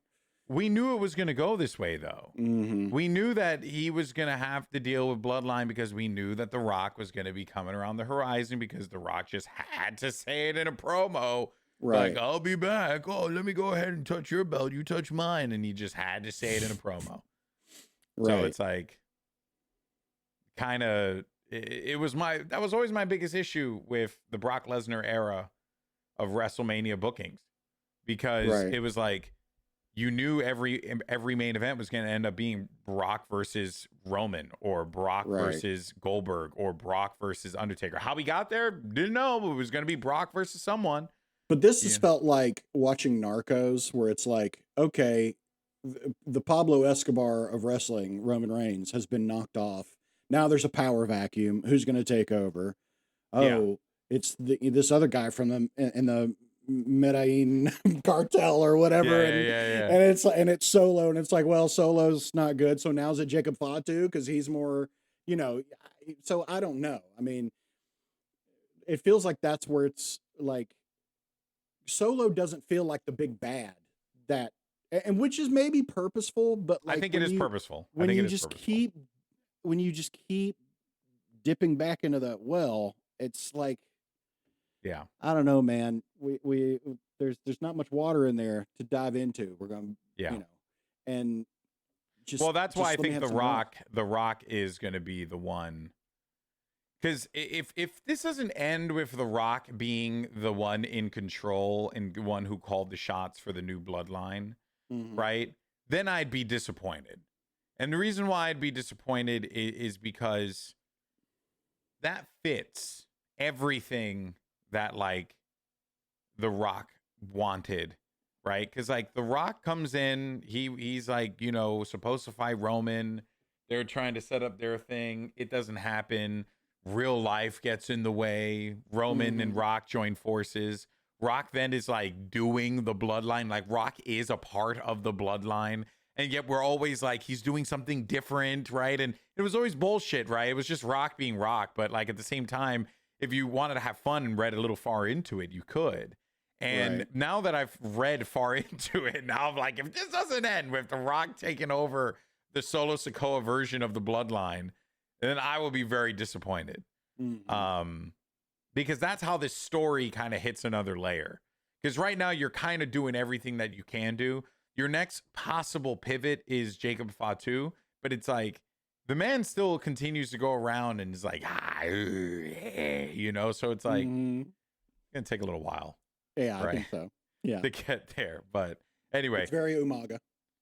We knew it was going to go this way, though. We knew that he was going to have to deal with Bloodline because we knew that The Rock was going to be coming around the horizon because The Rock just had to say it in a promo. Right. Like, I'll be back. Oh, let me go ahead and touch your belt. You touch mine. And he just had to say it in a promo. Right. So it's like, kind of, that was always my biggest issue with the Brock Lesnar era of WrestleMania bookings. Because it was like, you knew every main event was going to end up being Brock versus Roman or Brock versus Goldberg or Brock versus Undertaker. How we got there, didn't know. It was going to be Brock versus someone. But this has felt like watching Narcos, where it's like, okay, the Pablo Escobar of wrestling, Roman Reigns, has been knocked off. Now there's a power vacuum. Who's going to take over? Oh, it's this other guy from in the Medellin cartel or whatever. And it's Solo, and it's like, well, Solo's not good. So now is it Jacob Fatu? Because he's more, so I don't know. I mean, it feels like that's where it's like, Solo doesn't feel like the big bad and which is maybe purposeful, but like I think it is purposeful. When you just keep dipping back into that well, it's like, I don't know, man. We there's not much water in there to dive into. We're going, and just that's why I think the Rock is going to be the one. Because if this doesn't end with The Rock being the one in control and the one who called the shots for the new bloodline, right, then I'd be disappointed. And the reason why I'd be disappointed is because that fits everything that, like, The Rock wanted, right? Because, like, The Rock comes in, he's like, supposed to fight Roman. They're trying to set up their thing. It doesn't happen. Real life gets in the way. Roman and Rock join forces. Rock then is like doing the bloodline. Like Rock is a part of the bloodline. And yet we're always like, he's doing something different, right? And it was always bullshit, right? It was just Rock being Rock. But like at the same time, if you wanted to have fun and read a little far into it, you could. And now that I've read far into it, now I'm like, if this doesn't end with The Rock taking over the Solo Sikoa version of the bloodline, then I will be very disappointed. Because that's how this story kind of hits another layer. Because right now you're kind of doing everything that you can do. Your next possible pivot is Jacob Fatu, but it's like the man still continues to go around and is like, so it's like it's gonna take a little while. Yeah, I think so. Yeah, to get there. But anyway, it's very Umaga.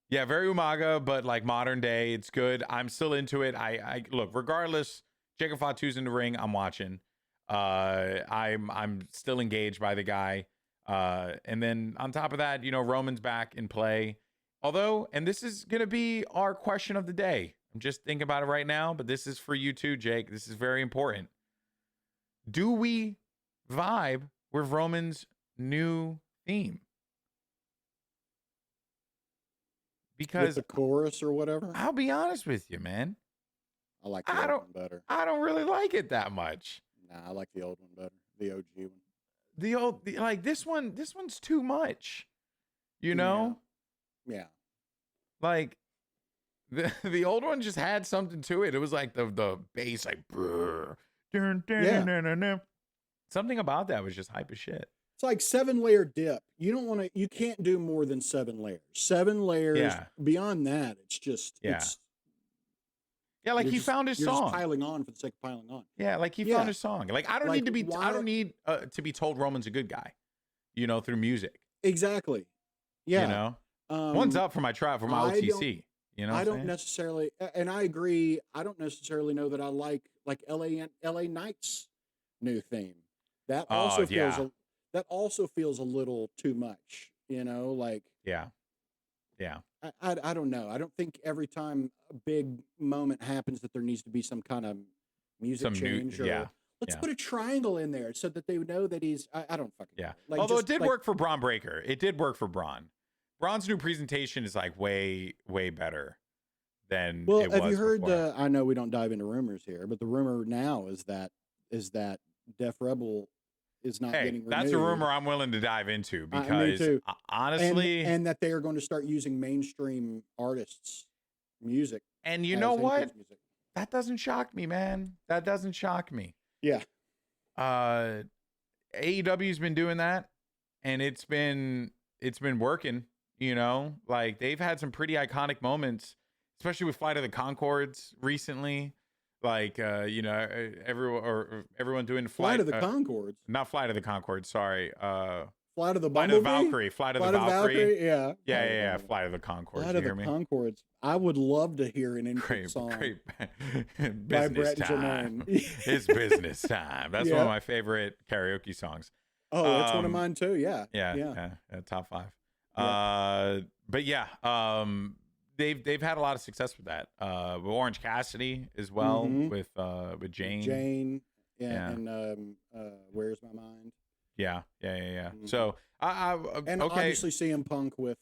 Yeah, very Umaga, but like modern day. It's good. I'm still into it. I look, regardless, Jacob Fatu's in the ring. I'm watching. I'm still engaged by the guy. And then on top of that, Roman's back in play. Although, and this is gonna be our question of the day. I'm just thinking about it right now, but this is for you too, Jake. This is very important. Do we vibe with Roman's new theme? Because with the chorus or whatever. I'll be honest with you, man. I like the old one better. I don't really like it that much. Nah, I like the old one better. The OG one. Like this one's too much. You know? Yeah. Like the old one just had something to it. It was like the bass, like brr, dun, dun, dun, dun, dun, dun. Something about that was just hype as shit. It's like 7-layer dip. You can't do more than 7 layers. 7 layers. Yeah. Beyond that, it's just Yeah, like he found his song. Just piling on for the sake of piling on. Yeah, like he found his song. Like I don't need to be to be told Roman's a good guy, through music. Exactly. Yeah. You know? One's up for my OTC. I don't necessarily, and I agree. I don't necessarily know that I like LA Knight's new theme. That also feels a little too much. Like yeah. I don't know. I don't think every time a big moment happens that there needs to be some kind of music change. Let's put a triangle in there so that they would know that he's. I don't fucking know. Like, although it did work for Braun Breaker. It did work for Braun. Braun's new presentation is like way, way better than it was. Well, have you heard before. I know we don't dive into rumors here, but the rumor now is that Def Rebel is not getting renewed. That's a rumor I'm willing to dive into because honestly, and that they are going to start using mainstream artists' music. And you know what? That doesn't shock me, man. That doesn't shock me. Yeah. AEW's been doing that, and it's been working. Like they've had some pretty iconic moments, especially with Flight of the Conchords recently. Like everyone doing Flight of the Conchords, not Flight of the Conchords. Sorry, Flight of the Valkyrie. Flight of the Valkyrie. Yeah. Flight of the Conchords. Flight of the Conchords. I would love to hear an intro song. Great. By Brett time. It's business time. That's one of my favorite karaoke songs. Oh, that's one of mine too. Yeah. Top 5. Yeah. But yeah, they've had a lot of success with that. With Orange Cassidy as well, with Jane. And Where's My Mind? Yeah. Mm-hmm. So obviously CM Punk with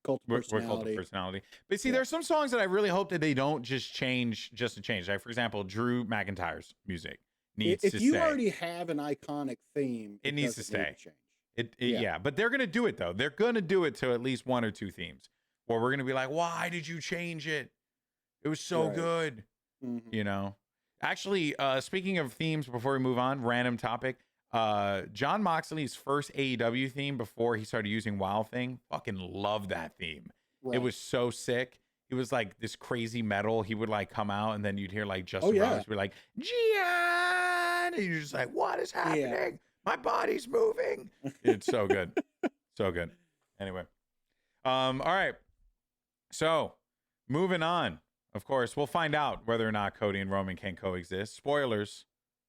Cult of Personality. But see, there's some songs that I really hope that they don't just change just to change. Like for example, Drew McIntyre's music needs to stay. If you already have an iconic theme, it needs to stay. But they're gonna do it though. They're gonna do it to at least 1 or 2 themes. Or we're gonna be like, why did you change it? It was so good. Mm-hmm. Actually, speaking of themes, before we move on, random topic. Jon Moxley's first AEW theme before he started using Wild Thing, fucking love that theme. Right. It was so sick. It was like this crazy metal. He would like come out and then you'd hear like Justin Roberts be like, Gian! And you're just like, what is happening? Yeah. My body's moving. It's so good. So good. Anyway. All right. So moving on. Of course, we'll find out whether or not Cody and Roman can coexist. Spoilers.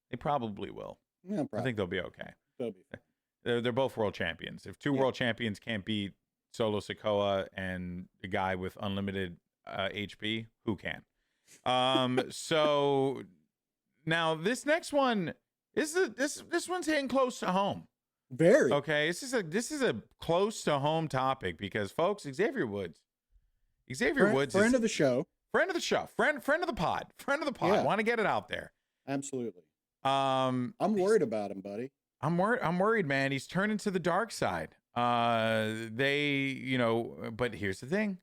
They probably will. Yeah, probably. I think they'll be okay. They'll be fine. They're both world champions. If 2 world champions can't beat Solo Sikoa and the guy with unlimited HP, who can? So now this next one this one's hitting close to home. Very. Okay, this is a close to home topic because folks, Xavier Woods, friend of the show, friend of the pod. Yeah. Want to get it out there. Absolutely. I'm worried about him, buddy. I'm worried, man. He's turning to the dark side. But here's the thing.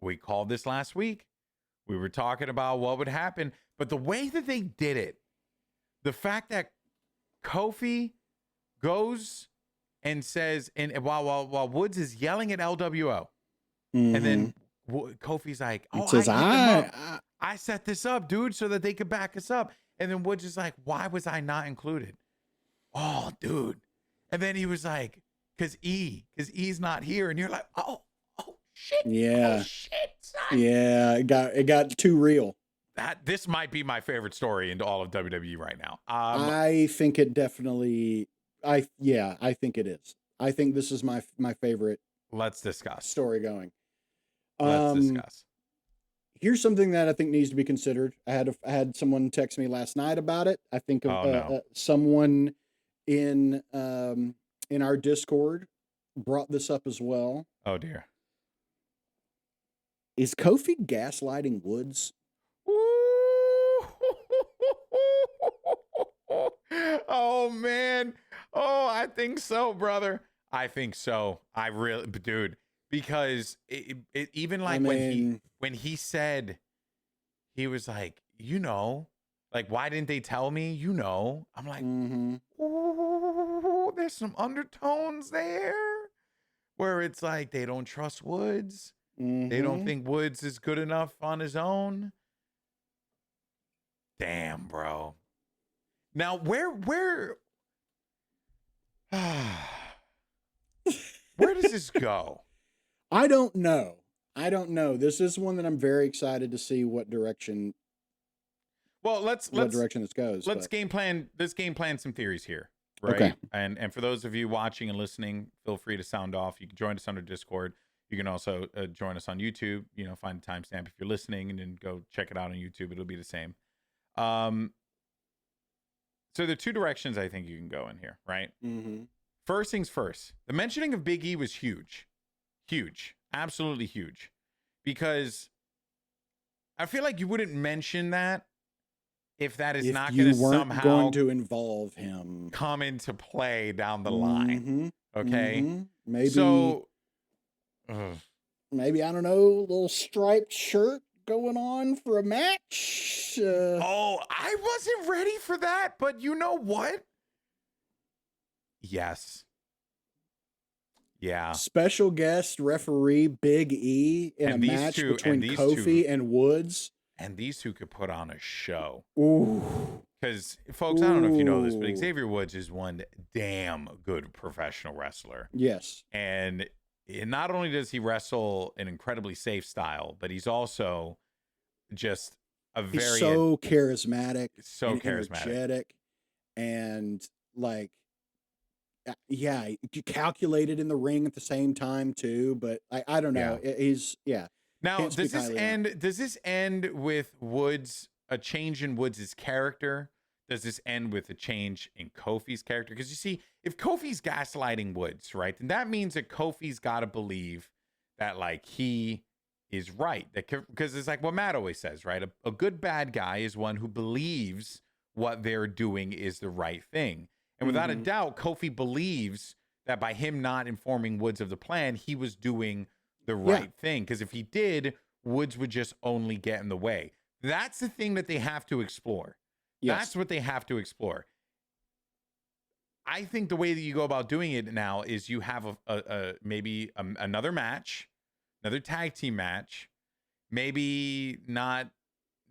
We called this last week. We were talking about what would happen, but the way that they did it, the fact that Kofi goes and says, and while Woods is yelling at LWO, and then Kofi's like, "Oh, says, I set this up, dude, so that they could back us up." And then Woods is like, "Why was I not included?" Oh, dude. And then he was like, because E's not here. And you're like, oh shit. Yeah. Oh shit, son. Yeah. It got too real. This might be my favorite story in all of WWE right now. I think it definitely, I think it is. I think this is my favorite. Let's discuss. Story going. Let's discuss. Here's something that I think needs to be considered. I had someone text me last night about it. I think of someone in our Discord brought this up as well. Oh dear. Is Kofi gaslighting Woods? Oh man. Oh, I think so, brother. I think so. I really, dude, because it even like when he said, he was like, like, why didn't they tell me? I'm like, oh, there's some undertones there where it's like they don't trust Woods. They don't think Woods is good enough on his own. Damn, bro. Now, where does this go? I don't know. This is one that I'm very excited to see what direction. Well, let's direction this goes. Let's game plan some theories here, right? Okay. And for those of you watching and listening, feel free to sound off. You can join us on our Discord. You can also join us on YouTube. Find the timestamp if you're listening, and then go check it out on YouTube. It'll be the same. So there are two directions I think you can go in here, right? First things first, the mentioning of Big E was huge, absolutely huge, because I feel like you wouldn't mention that if that is not going to somehow going to involve him, come into play down the line. Okay, maybe so maybe, I don't know, a little striped shirt going on for a match. I wasn't ready for that, but you know what? Yes. Yeah. Special guest referee Big E in a match between Kofi and Woods. And these two could put on a show. Ooh. Because, folks, I don't know if you know this, but Xavier Woods is one damn good professional wrestler. Yes. And not only does he wrestle an incredibly safe style, but he's also just he's so charismatic, energetic, and like, yeah, calculated in the ring at the same time too. But I don't know. Yeah. Now, does this end with Woods, a change in Woods' character? Does this end with a change in Kofi's character? Because you see, if Kofi's gaslighting Woods, right, then that means that Kofi's got to believe that, like, he is right. Because it's like what Matt always says, right? A good bad guy is one who believes what they're doing is the right thing. And without a doubt, Kofi believes that by him not informing Woods of the plan, he was doing the right thing. Because if he did, Woods would just only get in the way. That's the thing that they have to explore. Yes. That's what they have to explore. I think the way that you go about doing it now is you have another match, another tag team match, maybe not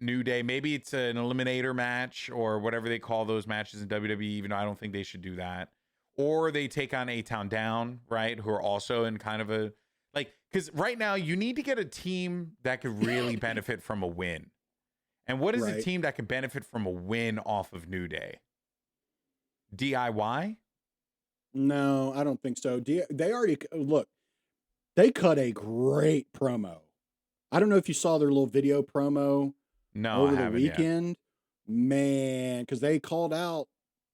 New Day, maybe it's an eliminator match or whatever they call those matches in WWE, even though I don't think they should do that. Or they take on A-Town Down, right, who are also in kind of a, like, because right now you need to get a team that could really benefit from a win. And what is a team that could benefit from a win off of New Day? DIY? No, I don't think so. They already, look, they cut a great promo. I don't know if you saw their little video promo over the weekend. Yet. Man, because they called out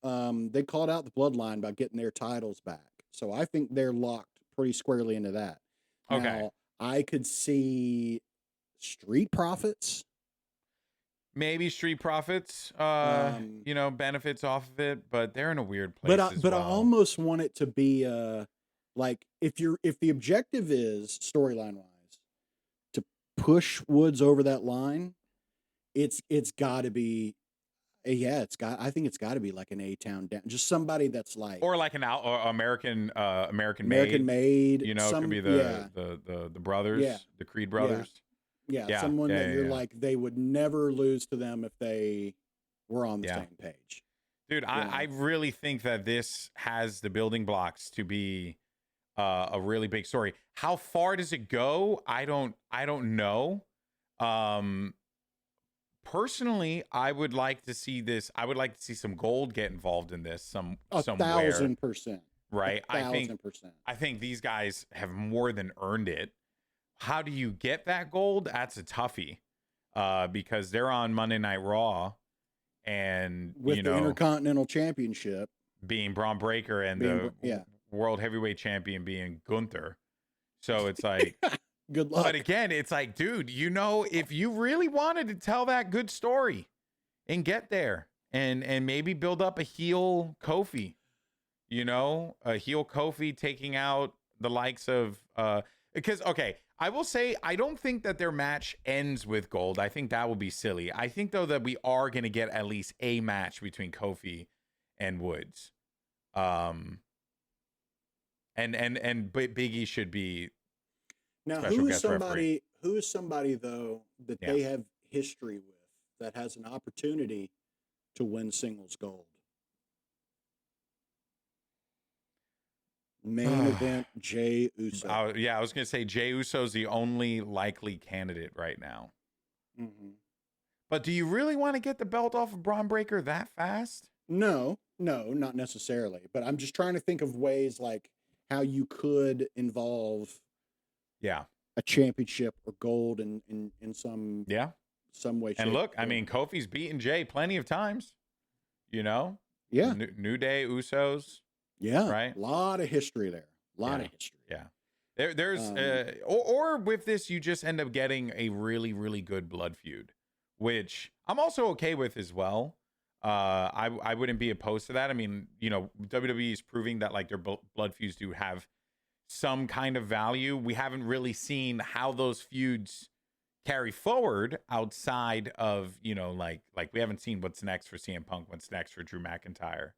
the Bloodline about getting their titles back. So I think they're locked pretty squarely into that. Okay. Now, I could see Street Profits. Maybe Street Profits, benefits off of it, but they're in a weird place. But I almost want it to be like if the objective is storyline wise to push Woods over that line, it's got to be I think it's got to be like an A-Town Down, just somebody that's like, or like an American made. It could be the brothers, the Creed brothers. Yeah, someone that you're like, they would never lose to them if they were on the same page. Dude, I really think that this has the building blocks to be a really big story. How far does it go? I don't know. Personally, I would like to see this. I would like to see some gold get involved in this somewhere. 1,000%. Right? 1,000%. I think these guys have more than earned it. How do you get that gold? That's a toughie. because they're on Monday Night Raw, and with the Intercontinental Championship being Braun Breaker and the World Heavyweight Champion being Gunther. So it's like, good luck. But again, it's like, dude, if you really wanted to tell that good story and get there and maybe build up a heel Kofi, a heel Kofi taking out the likes of, because, okay, I will say, I don't think that their match ends with gold. I think that would be silly. I think, though, that we are going to get at least a match between Kofi and Woods. And Big E should be now. Who is somebody though that they have history with that has an opportunity to win singles gold? Main event, Jey Uso. I was gonna say Jey Uso's the only likely candidate right now. Mm-hmm. But do you really want to get the belt off of Braun Breaker that fast? No, not necessarily. But I'm just trying to think of ways like how you could involve a championship or gold in some way. And look, I mean, Kofi's beaten Jey plenty of times. Yeah. New Day, Usos. Yeah. Right. A lot of history there. A lot of history. Yeah. There's or with this, you just end up getting a really, really good blood feud, which I'm also okay with as well. I wouldn't be opposed to that. I mean, WWE is proving that like their blood feuds do have some kind of value. We haven't really seen how those feuds carry forward outside of, like we haven't seen what's next for CM Punk, what's next for Drew McIntyre,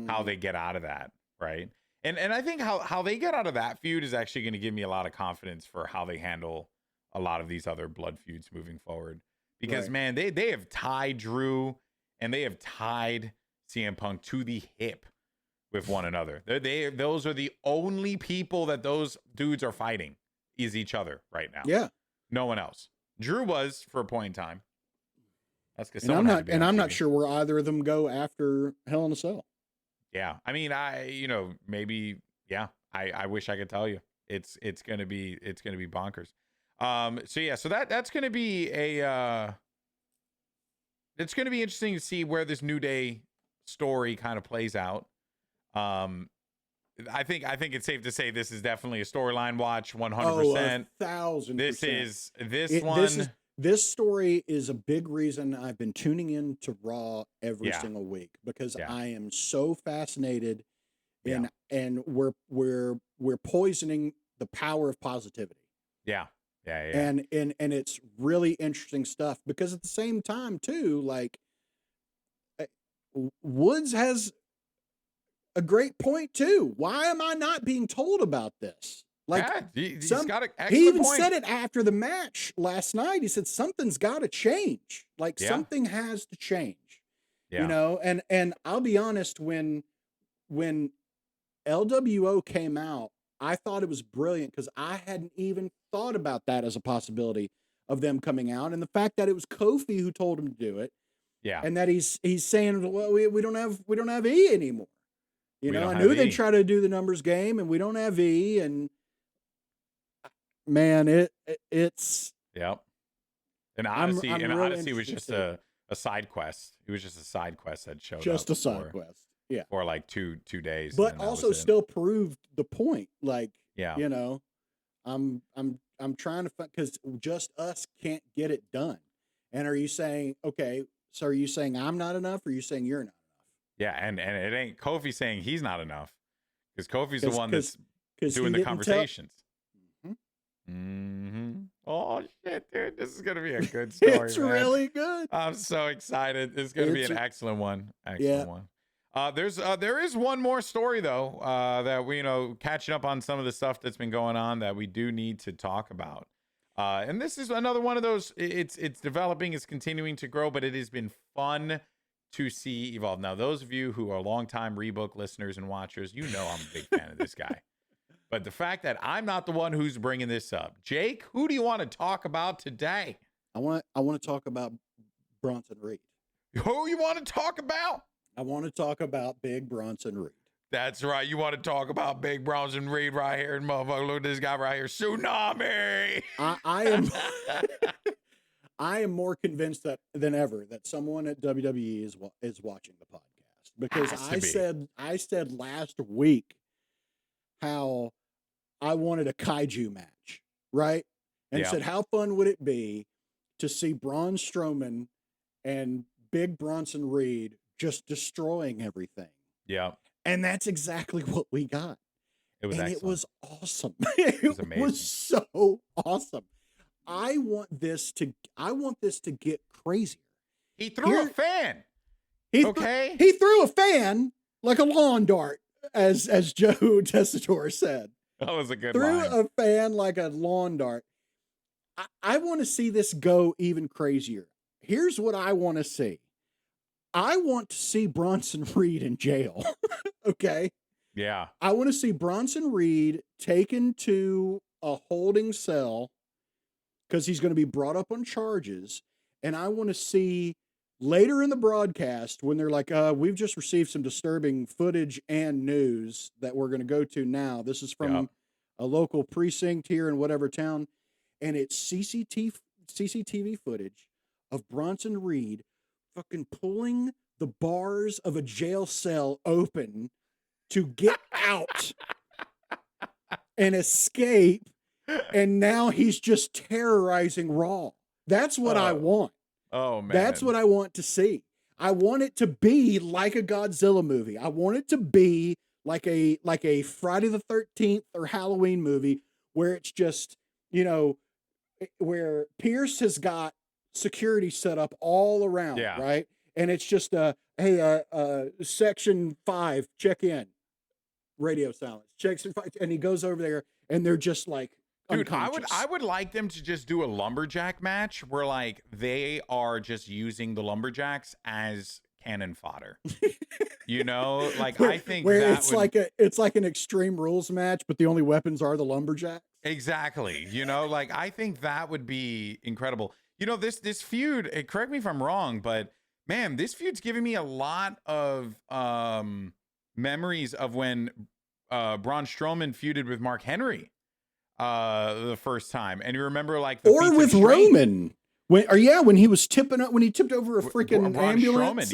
how they get out of that. Right. And I think how they get out of that feud is actually going to give me a lot of confidence for how they handle a lot of these other blood feuds moving forward. Because, man, they have tied Drew and they have tied CM Punk to the hip with one another. Those are the only people that those dudes are fighting is each other right now. Yeah. No one else. Drew was for a point in time. That's because I'm not sure where either of them go after Hell in a Cell. Yeah. I mean, maybe, I wish I could tell you. It's going to be bonkers. So that's going to be it's going to be interesting to see where this New Day story kind of plays out. I think it's safe to say this is definitely a storyline watch, 100%. 1,000%. This story is a big reason I've been tuning in to Raw every single week because I am so fascinated in and we're poisoning the power of positivity. Yeah. And it's really interesting stuff because at the same time too, like Woods has a great point too. Why am I not being told about this? Like he's got an excellent he even point. said it after the match last night. He said something's got to change. Like something has to change. Yeah. And I'll be honest, when LWO came out, I thought it was brilliant because I hadn't even thought about that as a possibility of them coming out, and the fact that it was Kofi who told him to do it. Yeah. And that he's saying, well, we don't have E anymore. I knew they'd try to do the numbers game, and we don't have E, and man, it's And Odyssey was just a side quest. It was just a side quest that showed just up a side quest. Yeah. For like two days. But also still proved the point. Like, I'm trying to find, because just us can't get it done. And are you saying, okay, so are you saying I'm not enough, or are you saying you're not enough? Yeah, and it ain't Kofi saying he's not enough, because Kofi's the one that's doing the conversations. Oh shit, dude, this is gonna be a good story. It's really good. I'm so excited. It's gonna be an excellent one. Excellent one. There is one more story though, that we catching up on some of the stuff that's been going on that we do need to talk about. And this is another one of those. It's developing, it's continuing to grow, but it has been fun to see evolve. Now, those of you who are longtime Rebook listeners and watchers, I'm a big fan of this guy. But the fact that I'm not the one who's bringing this up, Jake, who do you want to talk about today? I want to talk about Bronson Reed. Who you want to talk about? I want to talk about Big Bronson Reed. That's right. You want to talk about Big Bronson Reed right here, and motherfucker, look at this guy right here, Tsunami. I am. I am more convinced than ever that someone at WWE is watching the podcast, because I said last week how I wanted a Kaiju match, right? And said, how fun would it be to see Braun Strowman and Big Bronson Reed just destroying everything? Yeah. And that's exactly what we got. It was excellent. It was awesome. It was so awesome. I want this to get crazier. He threw a fan. He threw a fan like a lawn dart, as Joe Tessitore said. That was a good line. Threw a fan like a lawn dart. I want to see this go even crazier. Here's what I want to see. I want to see Bronson Reed in jail. Okay? Yeah. I want to see Bronson Reed taken to a holding cell because he's going to be brought up on charges. And I want to see later in the broadcast when they're like, we've just received some disturbing footage and news that we're going to go to now. This is from a local precinct here in whatever town. And it's CCTV footage of Bronson Reed fucking pulling the bars of a jail cell open to get out and escape. And now he's just terrorizing Raw. That's what I want. Oh, man. That's what I want to see. I want it to be like a Godzilla movie. I want it to be like a Friday the 13th or Halloween movie where it's just, where Pierce has got security set up all around, right? And it's just section 5, check in. Radio silence. Checks and he goes over there and they're just like, dude, I would like them to just do a lumberjack match where like they are just using the lumberjacks as cannon fodder. Like I think where it's like an Extreme Rules match, but the only weapons are the lumberjacks. Exactly. Like I think that would be incredible. This feud, correct me if I'm wrong, but man, this feud's giving me a lot of memories of when Braun Strowman feuded with Mark Henry the first time. And you remember like or with Roman. When he was tipping up, when he tipped over a freaking ambulance.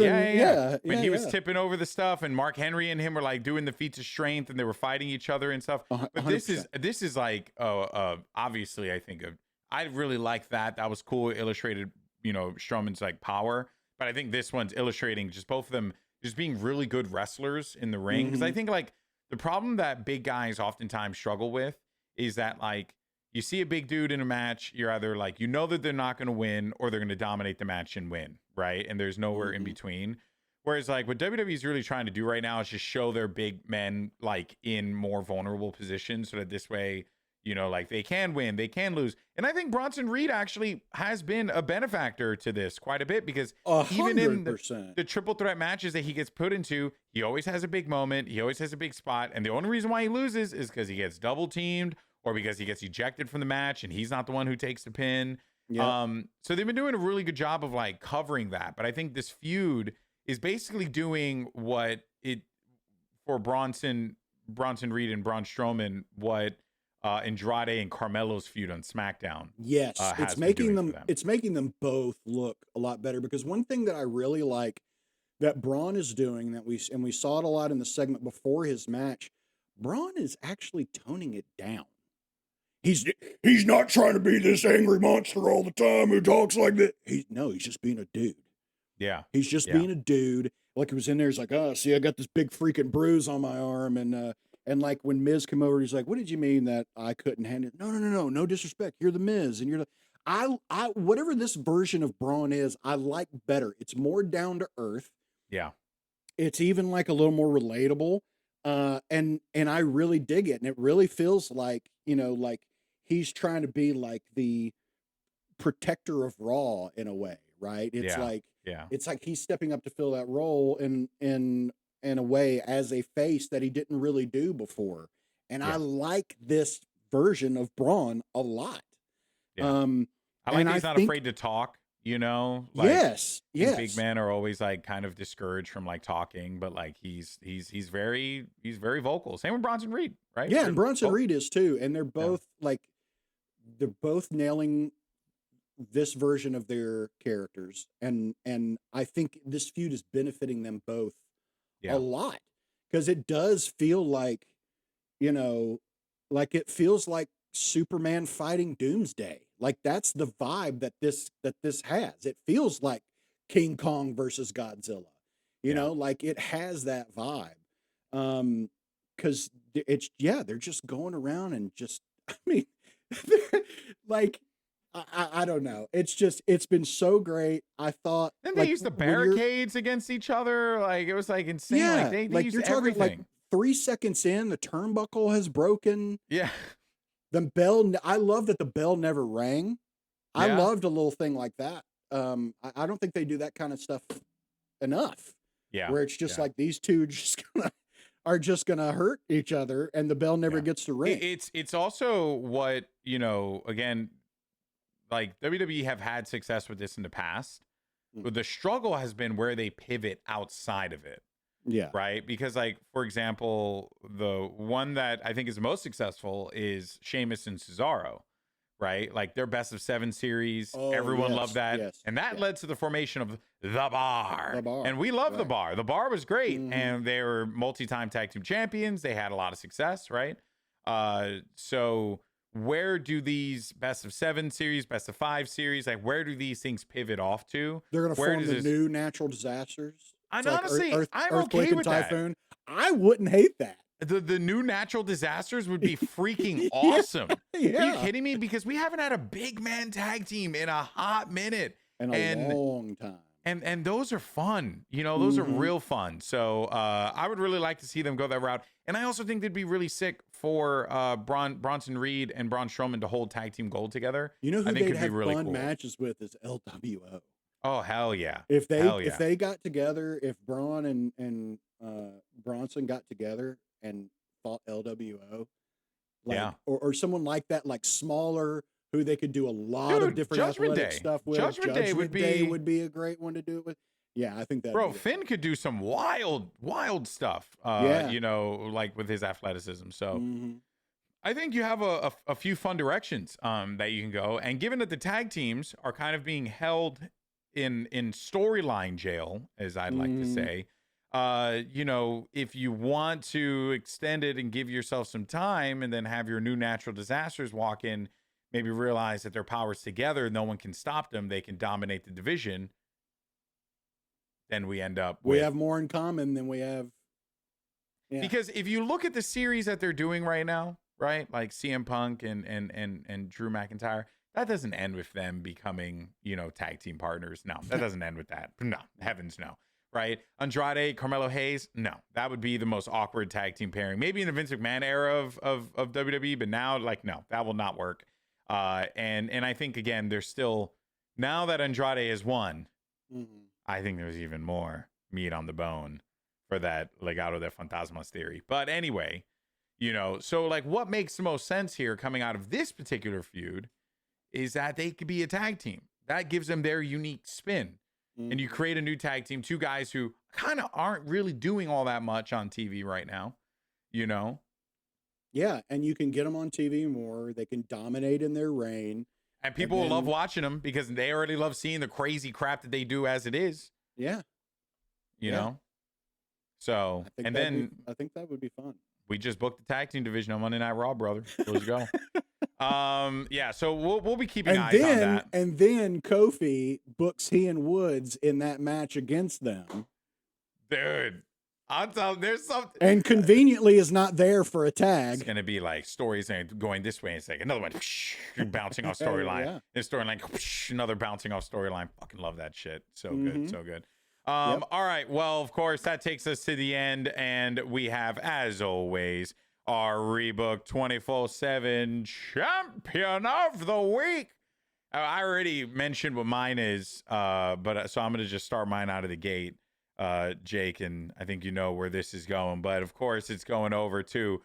When he was tipping over the stuff, and Mark Henry and him were like doing the feats of strength, and they were fighting each other and stuff. But 100%. this is like, obviously, I think I really like that. That was cool. It illustrated, Strowman's like power. But I think this one's illustrating just both of them just being really good wrestlers in the ring. Because I think like the problem that big guys oftentimes struggle with is that like, you see a big dude in a match, you're either like, that they're not going to win or they're going to dominate the match and win, right? And there's nowhere in between. Whereas like what WWE is really trying to do right now is just show their big men like in more vulnerable positions so that this way, like they can win, they can lose. And I think Bronson Reed actually has been a benefactor to this quite a bit because 100%. Even in the triple threat matches that he gets put into, he always has a big moment. He always has a big spot. And the only reason why he loses is because he gets double teamed or because he gets ejected from the match and he's not the one who takes the pin. Yeah. So they've been doing a really good job of like covering that. But I think this feud is basically doing what it for Bronson Reed and Braun Strowman, what Andrade and Carmelo's feud on SmackDown. Yes, it's making them both look a lot better because one thing that I really like that Braun is doing that we saw it a lot in the segment before his match, Braun is actually toning it down. He's not trying to be this angry monster all the time who talks like that. He's just being a dude. Yeah. He's just being a dude. Like he was in there, he's like, see, I got this big freaking bruise on my arm. And like when Miz came over, he's like, what did you mean that I couldn't handle it? No disrespect. You're the Miz. And you're I whatever this version of Braun is, I like better. It's more down to earth. Yeah. It's even like a little more relatable. And I really dig it. And it really feels like, like he's trying to be like the protector of Raw in a way, right? It's it's like he's stepping up to fill that role in a way as a face that he didn't really do before. And I like this version of Braun a lot. Yeah. I like he's not afraid to talk, Like, yes. Big men are always like kind of discouraged from like talking, but like he's very vocal. Same with Bronson Reed, right? Yeah, and Bronson Reed is too. And they're both they're both nailing this version of their characters, and I think this feud is benefiting them both a lot, because it does feel like, you know, like it feels like Superman fighting Doomsday. Like that's the vibe that this has. It feels like King Kong versus Godzilla. You know, like it has that vibe. Because it's they're just going around and just, I mean, like I don't know. It's been so great. I thought then they used the barricades against each other. Like it was like insane. Yeah, Like they like you're everything. talking like 3 seconds in, the turnbuckle has broken. Yeah. The bell, I love that the bell never rang. I Yeah. loved a little thing like that. I don't think they do that kind of stuff enough. Yeah. Where it's just like these two are just gonna hurt each other, and the bell never gets to ring. It's also what, you know, again, like WWE have had success with this in the past, but the struggle has been where they pivot outside of it. Yeah. Right. Because, like, for example, the one that I think is most successful is Sheamus and Cesaro. Right. Like their best of 7 series. Everyone loved that. And that led to the formation of the Bar. And we love the Bar. The Bar was great. And they were multi-time tag team champions. They had a lot of success. Right. So where do these best of 7 series, best of 5 series, like where do these things pivot off to? They're going to form the new natural disasters. And honestly, I'm earthquake okay with and typhoon. I wouldn't hate that. The new natural disasters would be freaking awesome. Are you kidding me? Because we haven't had a big man tag team in a hot minute. In a long time. And those are fun. You know, those are real fun. So I would really like to see them go that route. And I also think they'd be really sick for Bronson Reed and Braun Strowman to hold tag team gold together. You know who I think they'd could have be really fun cool. matches with is LWO. Oh, hell yeah. If they got together, if Braun and Bronson got together and fought LWO, like, or someone like that, like smaller, who they could do a lot of different athletic stuff with. Judgment Day would be a great one to do it with. Yeah, I think that. Bro, Finn could do some wild stuff. You know, like with his athleticism. So I think you have a few fun directions that you can go. And given that the tag teams are kind of being held in storyline jail, as I'd like to say, you know, if you want to extend it and give yourself some time and then have your new natural disasters walk in, maybe realize that their powers together, no one can stop them, they can dominate the division, then we end up with... We have more in common than we have... Yeah. Because if you look at the series that they're doing right now, right, like CM Punk and Drew McIntyre, that doesn't end with them becoming, you know, tag team partners. No, that doesn't end with that. No, heavens no. Right? Andrade, Carmelo Hayes, no. That would be the most awkward tag team pairing. Maybe in the Vince McMahon era of WWE, but now, like, no, that will not work. And I think, again, there's still, now that Andrade has won, I think there's even more meat on the bone for that Legado de Fantasmas theory. But anyway, you know, so, like, what makes the most sense here coming out of this particular feud is that they could be a tag team. That gives them their unique spin. And you create a new tag team, 2 guys who kind of aren't really doing all that much on TV right now, you know? Yeah, and you can get them on TV more. They can dominate in their reign. And people will love watching them because they already love seeing the crazy crap that they do as it is. Yeah. You know? So, and then... I think that would be fun. We just booked the tag team division on Monday Night Raw, brother. Let's go. Yeah, so we'll be keeping eyes on that. And then Kofi books he and Woods in that match against them. Dude, I'll tell there's something. And conveniently is not there for a tag. It's gonna be like stories going this way and say another one bouncing off storyline. This storyline, another bouncing off storyline. Fucking love that shit. So good, so good. All right. Well, of course, that takes us to the end, and we have, as always, our Rebook 24/7 Champion of the Week. I already mentioned what mine is, but so I'm going to just start mine out of the gate, Jake, and I think you know where this is going. But, of course, it's going over to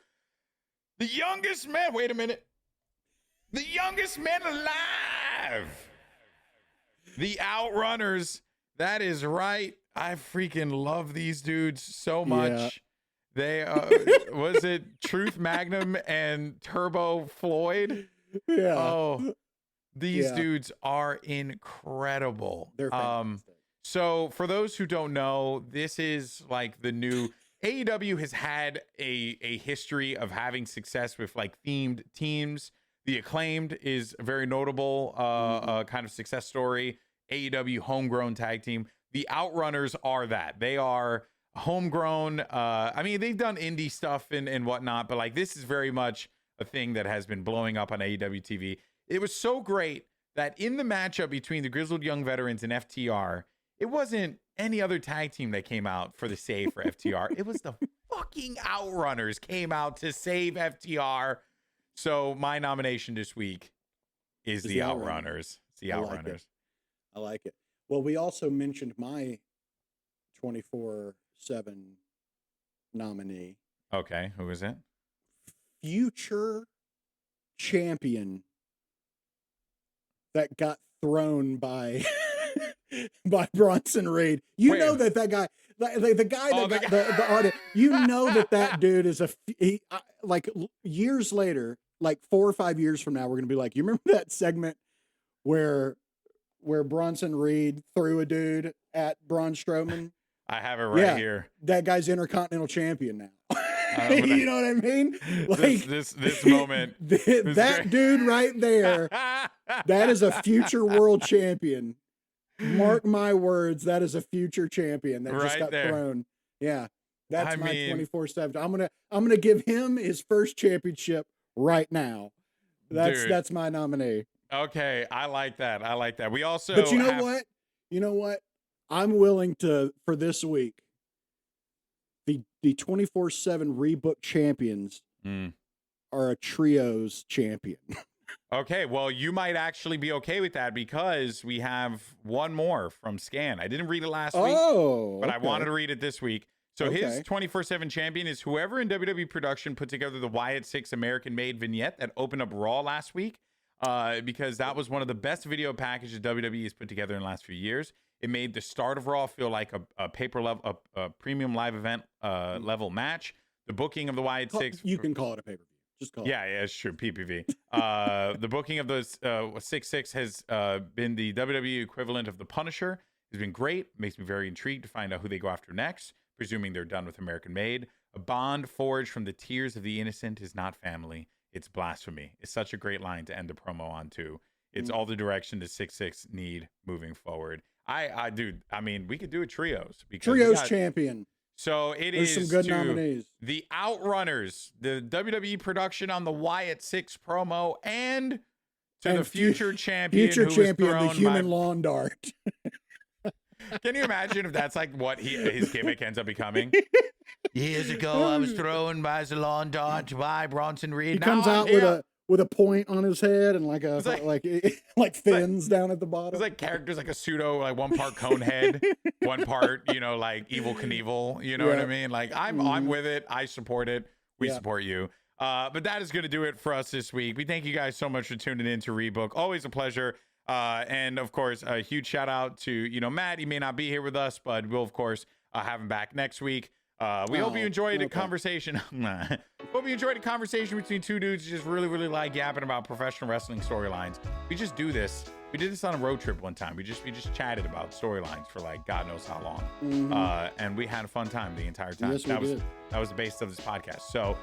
the youngest man. Wait a minute. The youngest man alive. The Outrunners. That is right. I freaking love these dudes so much. Yeah. They was it Truth Magnum and Turbo Floyd? Yeah. Oh, These dudes are incredible. They're fantastic. So for those who don't know, this is like the new AEW has had a history of having success with like themed teams. The Acclaimed is a very notable kind of success story. AEW homegrown tag team. The Outrunners are that. They are homegrown. I mean, they've done indie stuff and whatnot, but like this is very much a thing that has been blowing up on AEW TV. It was so great that in the matchup between the Grizzled Young Veterans and FTR, it wasn't any other tag team that came out for the save for FTR. It was the fucking Outrunners came out to save FTR. So my nomination this week is the Outrunners. It's the Outrunners. I like it. Well, we also mentioned my 24/7 nominee. Okay, who is it? Future champion that got thrown by by Bronson Reed. You know that guy, the guy that got the audit. You know that dude is like years later, like 4 or 5 years from now, we're gonna be like, you remember that segment where Bronson Reed threw a dude at Braun Strowman? I have it right here. That guy's Intercontinental Champion now. You know what I mean? Like this moment. That dude right there, that is a future world champion. Mark my words, that is a future champion that just got thrown. Yeah. That's my 24/7. I'm gonna give him his first championship right now. That's my nominee. Okay, I like that. We also But you know what? I'm willing to, for this week, the 24/7 rebook champions are a trios champion. Okay, well, you might actually be okay with that because we have one more from Scan. I didn't read it last week, but I wanted to read it this week. So his 24/7 champion is whoever in WWE production put together the Wyatt 6 American-made vignette that opened up Raw last week, because that was one of the best video packages WWE has put together in the last few years. It made the start of Raw feel like a paper level, a premium live event level match. The booking of the Wyatt 6. You can call it a pay-per-view. Just call it. Yeah, it's true. PPV. The booking of those 6-6 has been the WWE equivalent of the Punisher. It's been great. Makes me very intrigued to find out who they go after next, presuming they're done with American Made. A bond forged from the tears of the innocent is not family. It's blasphemy. It's such a great line to end the promo on, too. It's all the direction the 6-6 need moving forward. Dude, I mean, we could do a trios. Trios champion. So There's some good nominees. The Outrunners, the WWE production on the Wyatt 6 promo, and the future champion. Future champion, the human lawn dart. Can you imagine if that's like what his gimmick ends up becoming? Years ago, I was thrown by the lawn dart by Bronson Reed. He comes out with a point on his head and like fins down at the bottom. It's like characters like a pseudo, like one part Conehead, one part, like Evil Knievel. You know what I mean? Like I'm with it. I support it. We support you. But that is going to do it for us this week. We thank you guys so much for tuning in to Rebook. Always a pleasure. And of course, a huge shout out to, Matt. He may not be here with us, but we'll of course have him back next week. We hope you enjoyed the conversation. Hope you enjoyed the conversation between two dudes who just really, really like yapping about professional wrestling storylines. We just do this. We did this on a road trip one time. We just chatted about storylines for like God knows how long. And we had a fun time the entire time. Yes, that was the basis of this podcast. So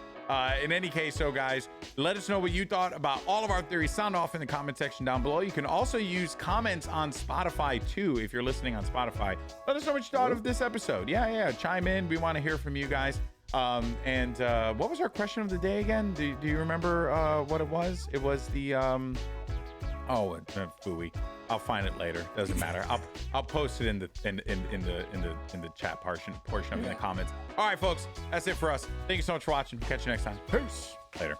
in any case, guys, let us know what you thought about all of our theories. Sound off in the comment section down below. You can also use comments on Spotify too if you're listening on Spotify. Let us know what you thought of this episode. Yeah, chime in. We want to hear from you guys. And what was our question of the day again? Do you remember what it was? It was the Fooey. I'll find it later. Doesn't matter. I'll post it in the chat portion of the comments. All right, folks, that's it for us. Thank you so much for watching. Catch you next time. Peace. Later.